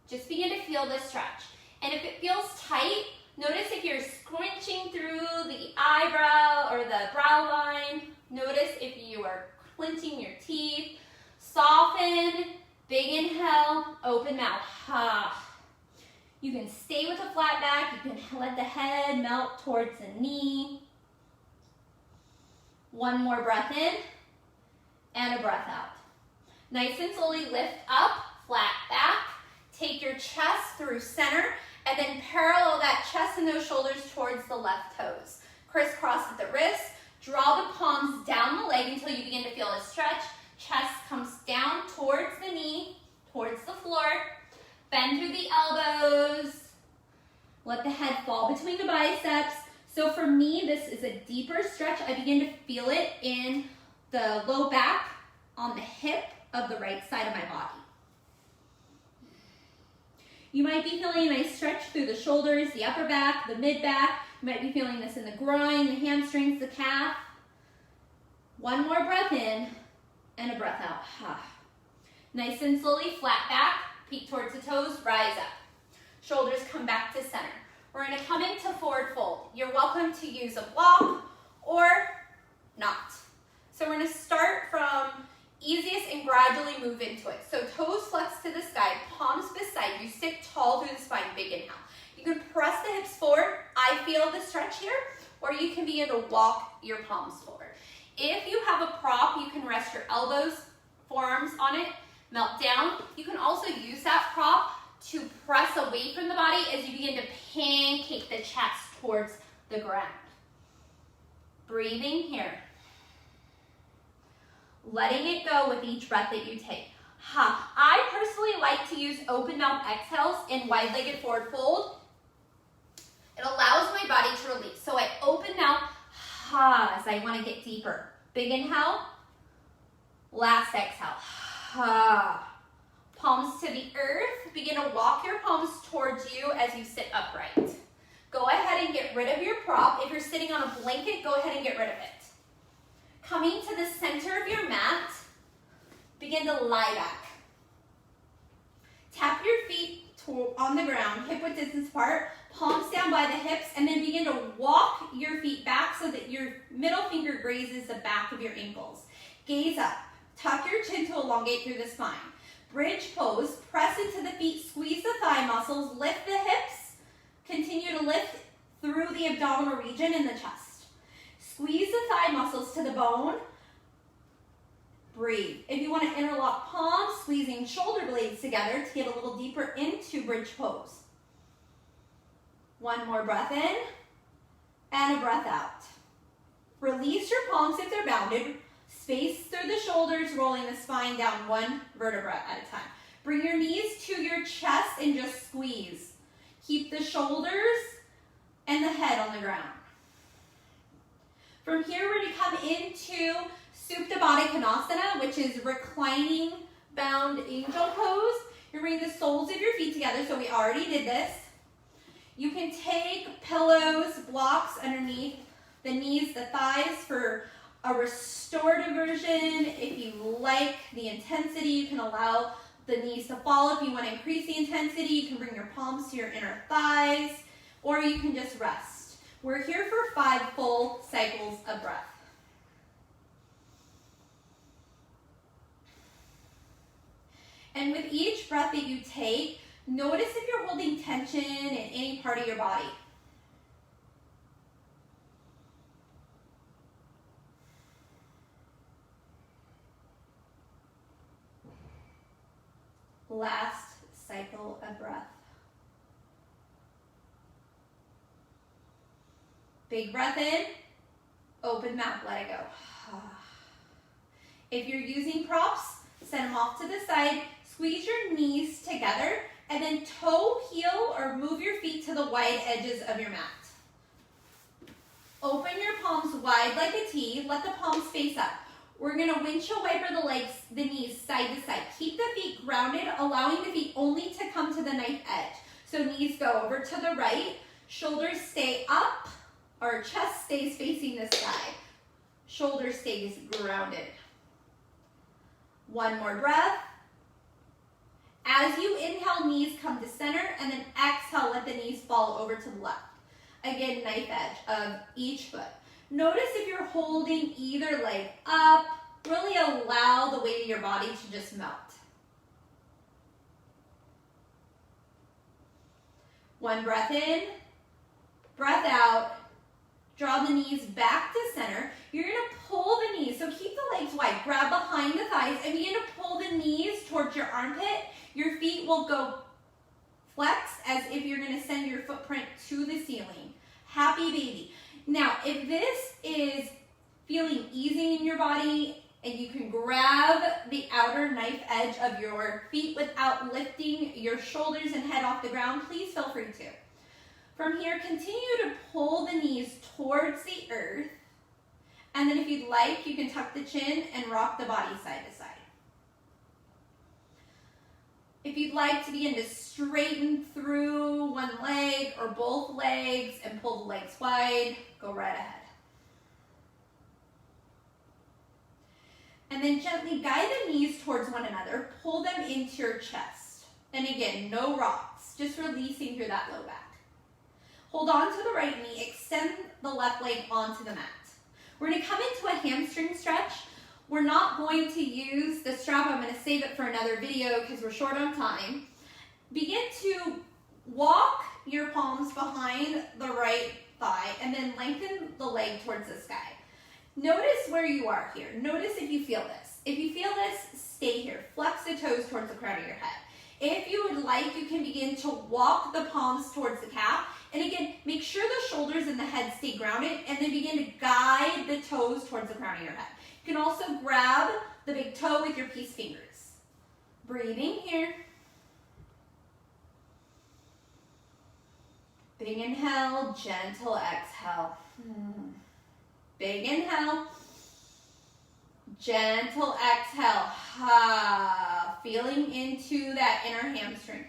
Just begin to feel the stretch. And if it feels tight, notice if you're scrunching through the eyebrow or the brow line. Notice if you are clenching your teeth. Soften. Big inhale. Open mouth. You can stay with a flat back. You can let the head melt towards the knee. One more breath in and a breath out. Nice and slowly lift up, flat back. Take your chest through center and then parallel that chest and those shoulders towards the left toes. Crisscross at the wrist. Draw the palms down the leg until you begin to feel a stretch. Chest comes down towards the knee, towards the floor. Bend through the elbows. Let the head fall between the biceps. So for me, this is a deeper stretch. I begin to feel it in the low back on the hip of the right side of my body. You might be feeling a nice stretch through the shoulders, the upper back, the mid back. You might be feeling this in the groin, the hamstrings, the calf. One more breath in and a breath out. Nice and slowly, flat back, peek towards the toes, rise up. Shoulders come back to center. We're going to come into forward fold. You're welcome to use a block or not. So we're going to start from easiest and gradually move into it. So toes flex to the sky, palms beside you, sit tall through the spine, big inhale. You can press the hips forward. I feel the stretch here, or you can begin to walk your palms forward. If you have a prop, you can rest your elbows, forearms on it, melt down. You can also use that prop to press away from the body as you begin to pancake the chest towards the ground. Breathing here. Letting it go with each breath that you take. I personally like to use open mouth exhales in wide-legged forward fold. It allows my body to release. So I open mouth, Pause. I want to get deeper. Big inhale. Last exhale. Palms to the earth. Begin to walk your palms towards you as you sit upright. Go ahead and get rid of your prop. If you're sitting on a blanket, go ahead and get rid of it. Coming to the center of your mat, begin to lie back. Tap your feet on the ground, hip width distance apart, palms down by the hips, and then begin to walk your feet back so that your middle finger grazes the back of your ankles. Gaze up. Tuck your chin to elongate through the spine. Bridge pose. Press into the feet. Squeeze the thigh muscles. Lift the hips. Continue to lift through the abdominal region in the chest. Squeeze the thigh muscles to the bone. Breathe. If you want to interlock palms, squeezing shoulder blades together to get a little deeper into bridge pose. One more breath in and a breath out. Release your palms if they're bounded. Space through the shoulders, rolling the spine down one vertebra at a time. Bring your knees to your chest and just squeeze. Keep the shoulders and the head on the ground. From here, we're going to come into Supta Baddha Konasana, which is reclining bound angel pose. You're bringing the soles of your feet together, so we already did this. You can take pillows, blocks underneath the knees, the thighs for a restorative version. If you like the intensity, you can allow the knees to fall. If you want to increase the intensity, you can bring your palms to your inner thighs, or you can just rest. We're here for 5 full cycles of breath. And with each breath that you take, notice if you're holding tension in any part of your body. Last cycle of breath. Big breath in, open mouth, let it go. If you're using props, send them off to the side, squeeze your knees together, and then toe, heel, or move your feet to the wide edges of your mat. Open your palms wide like a T, let the palms face up. We're going to windshield wiper the legs, the knees side to side. Keep the feet grounded, allowing the feet only to come to the knife edge. So knees go over to the right, shoulders stay up, or chest stays facing the sky. Shoulder stays grounded. One more breath. As you inhale, knees come to center, and then exhale, let the knees fall over to the left. Again, knife edge of each foot. Notice if you're holding either leg up, really allow the weight of your body to just melt. One breath in, breath out, draw the knees back to center. You're gonna pull the knees, so keep the legs wide, grab behind the thighs, and begin to pull the knees towards your armpit. Your feet will go flex as if you're gonna send your footprint to the ceiling. Happy baby. Now, if this is feeling easy in your body and you can grab the outer knife edge of your feet without lifting your shoulders and head off the ground, please feel free to. From here, continue to pull the knees towards the earth. And then if you'd like, you can tuck the chin and rock the body side to side. If you'd like to begin to straighten through one leg or both legs and pull the legs wide, go right ahead. And then gently guide the knees towards one another, pull them into your chest. And again, no rocks, just releasing through that low back. Hold on to the right knee, extend the left leg onto the mat. We're gonna come into a hamstring stretch. We're not going to use the strap. I'm going to save it for another video because we're short on time. Begin to walk your palms behind the right thigh and then lengthen the leg towards the sky. Notice where you are here. Notice if you feel this. If you feel this, stay here. Flex the toes towards the crown of your head. If you would like, you can begin to walk the palms towards the calf. And again, make sure the shoulders and the head stay grounded, and then begin to guide the toes towards the crown of your head. You can also grab the big toe with your peace fingers. Breathing here. Big inhale, gentle exhale. Big inhale. Gentle exhale. Feeling into that inner hamstring.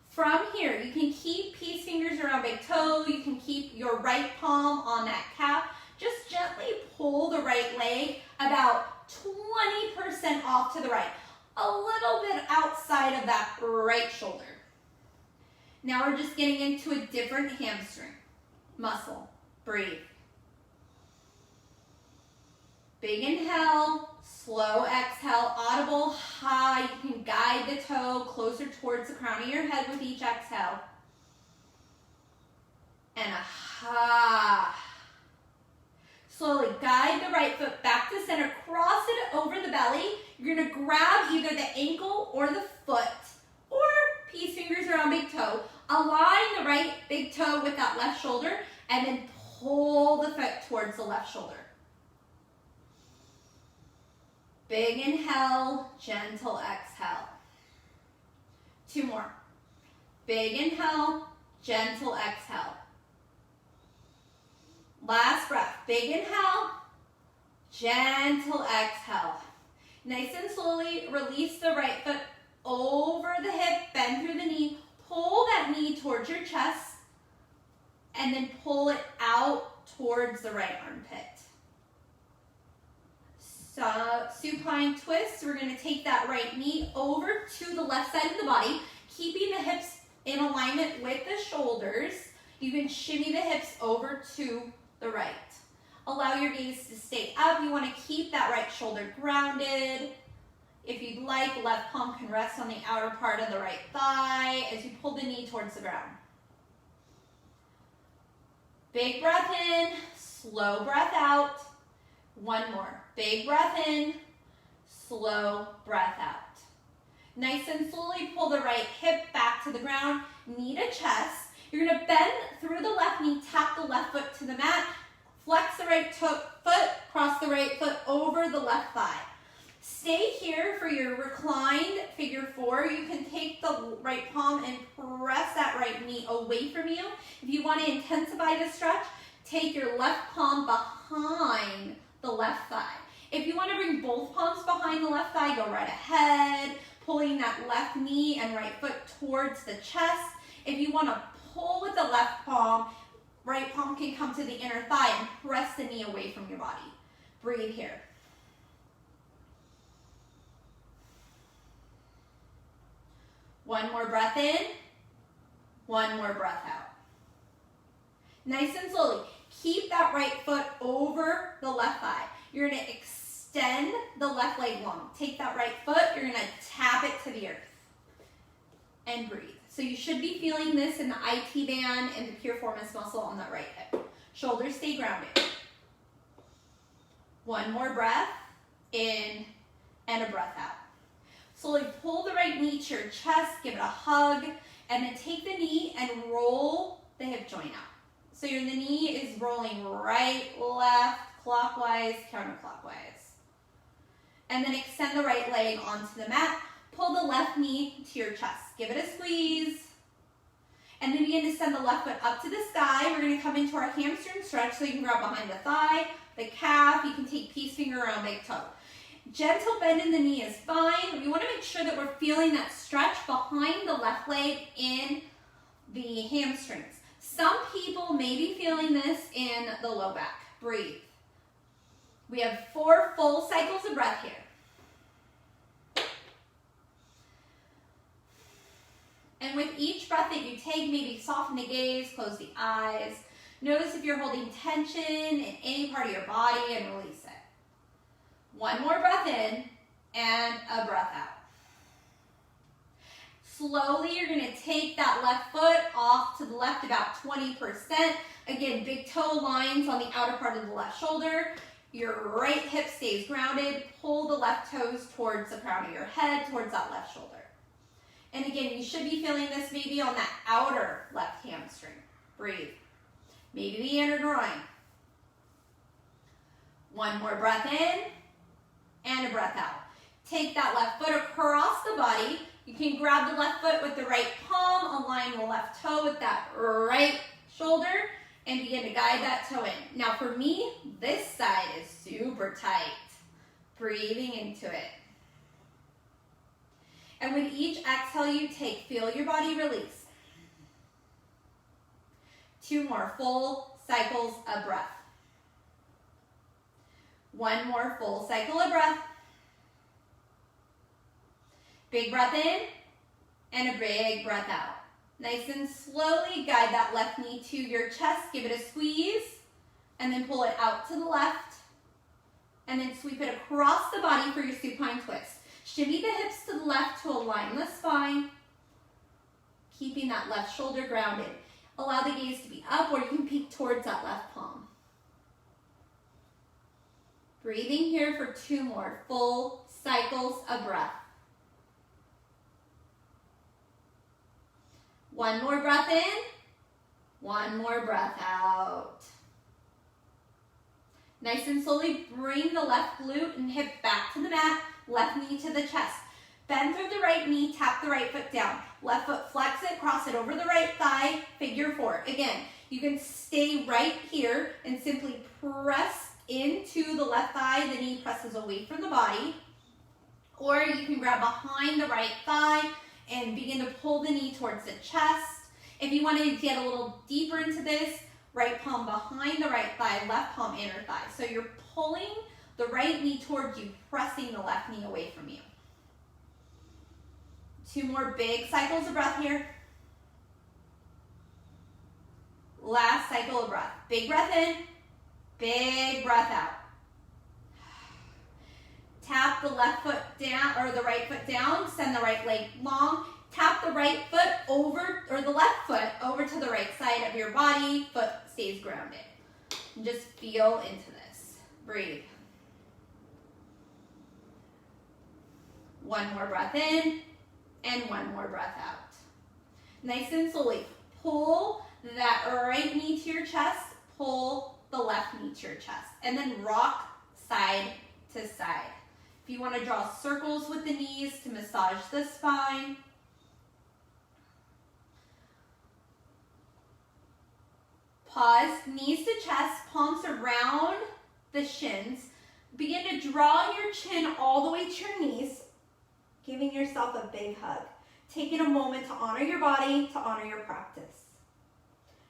From here, you can keep peace fingers around big toe. You can keep your right palm on that calf. Just gently pull the right leg about 20% off to the right. A little bit outside of that right shoulder. Now we're just getting into a different hamstring muscle. Breathe. Big inhale, slow exhale, audible, high. You can guide the toe closer towards the crown of your head with each exhale. And a ha. Slowly guide the right foot back to center, cross it over the belly. You're gonna grab either the ankle or the foot, or peace fingers around big toe. Align the right big toe with that left shoulder, and then pull the foot towards the left shoulder. Big inhale, gentle exhale. 2 more. Big inhale, gentle exhale. Last breath. Big inhale, gentle exhale. Nice and slowly release the right foot over the hip, bend through the knee, pull that knee towards your chest, and then pull it out towards the right armpit. So, supine twist, we're going to take that right knee over to the left side of the body, keeping the hips in alignment with the shoulders. You can shimmy the hips over to the right. Allow your gaze to stay up. You want to keep that right shoulder grounded. If you'd like, left palm can rest on the outer part of the right thigh as you pull the knee towards the ground. Big breath in, slow breath out. 1 more. Big breath in, slow breath out. Nice and slowly pull the right hip back to the ground, knee to chest. You're going to bend through the left knee, tap the left foot to the mat, flex the right foot, cross the right foot over the left thigh. Stay here for your reclined figure 4. You can take the right palm and press that right knee away from you. If you want to intensify the stretch, take your left palm behind the left thigh. If you want to bring both palms behind the left thigh, go right ahead, pulling that left knee and right foot towards the chest. If you want to pull with the left palm, right palm can come to the inner thigh and press the knee away from your body. Breathe here. One more breath in, 1 more breath out. Nice and slowly, keep that right foot over the left thigh. You're going to extend the left leg long. Take that right foot, you're going to tap it to the earth. And breathe. So you should be feeling this in the IT band and the piriformis muscle on that right hip. Shoulders stay grounded. 1 more breath in and a breath out. Slowly pull the right knee to your chest, give it a hug, and then take the knee and roll the hip joint out. So the knee is rolling right, left, clockwise, counterclockwise. And then extend the right leg onto the mat. Pull the left knee to your chest. Give it a squeeze. And then begin to send the left foot up to the sky. We're going to come into our hamstring stretch, so you can grab behind the thigh, the calf. You can take peace finger around big toe. Gentle bend in the knee is fine. We want to make sure that we're feeling that stretch behind the left leg in the hamstrings. Some people may be feeling this in the low back. Breathe. We have 4 full cycles of breath here. And with each breath that you take, maybe soften the gaze, close the eyes. Notice if you're holding tension in any part of your body and release it. 1 more breath in and a breath out. Slowly, you're going to take that left foot off to the left about 20%. Again, big toe lines on the outer part of the left shoulder. Your right hip stays grounded. Pull the left toes towards the crown of your head, towards that left shoulder. And again, you should be feeling this maybe on that outer left hamstring. Breathe. Maybe the inner groin. 1 more breath in and a breath out. Take that left foot across the body. You can grab the left foot with the right palm, align the left toe with that right shoulder, and begin to guide that toe in. Now for me, this side is super tight. Breathing into it. And with each exhale you take, feel your body release. 2 more full cycles of breath. 1 more full cycle of breath. Big breath in and a big breath out. Nice and slowly guide that left knee to your chest. Give it a squeeze and then pull it out to the left and then sweep it across the body for your supine twist. Shimmy the hips to the left to align the spine, keeping that left shoulder grounded. Allow the gaze to be up or you can peek towards that left palm. Breathing here for 2 more full cycles of breath. 1 more breath in, 1 more breath out. Nice and slowly bring the left glute and hip back to the mat, left knee to the chest. Bend through the right knee, tap the right foot down. Left foot, flex it, cross it over the right thigh, figure 4. Again, you can stay right here and simply press into the left thigh, the knee presses away from the body. Or you can grab behind the right thigh and begin to pull the knee towards the chest. If you want to get a little deeper into this, right palm behind the right thigh, left palm inner thigh. So you're pulling the right knee towards you, pressing the left knee away from you. 2 more big cycles of breath here. Last cycle of breath. Big breath in, big breath out. Tap the left foot down or the right foot down, send the right leg long. Tap the right foot over, or the left foot over to the right side of your body. Foot stays grounded. And just feel into this. Breathe. 1 more breath in and 1 more breath out. Nice and slowly pull that right knee to your chest, pull the left knee to your chest, and then rock side to side. If you want to draw circles with the knees to massage the spine. Pause, knees to chest, palms around the shins. Begin to draw your chin all the way to your knees, giving yourself a big hug. Taking a moment to honor your body, to honor your practice.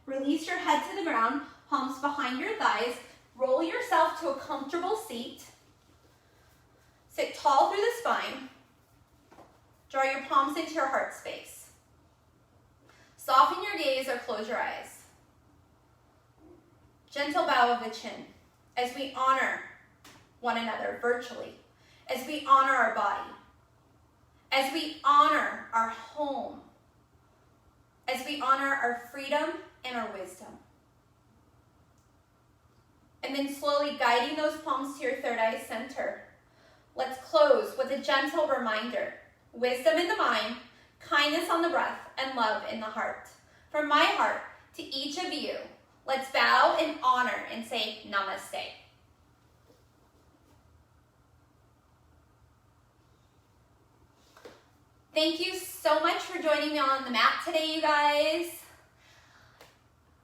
Release your head to the ground, palms behind your thighs. Roll yourself to a comfortable seat. Sit tall through the spine. Draw your palms into your heart space. Soften your gaze or close your eyes. Gentle bow of the chin as we honor one another virtually, as we honor our body, as we honor our home, as we honor our freedom and our wisdom. And then slowly guiding those palms to your third eye center. Let's close with a gentle reminder. Wisdom in the mind, kindness on the breath, and love in the heart. From my heart to each of you, let's bow and honor and say namaste. Thank you so much for joining me on the mat today, you guys.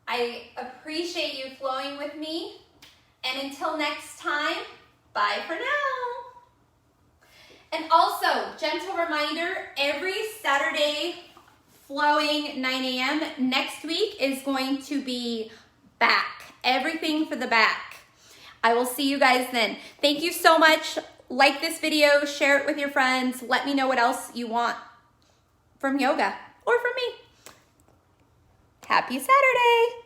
I appreciate you flowing with me. And until next time, bye for now. And also, gentle reminder, every Saturday flowing 9 a.m. next week is going to be back. Everything for the back. I will see you guys then. Thank you so much. Like this video, share it with your friends. Let me know what else you want from yoga or from me. Happy Saturday.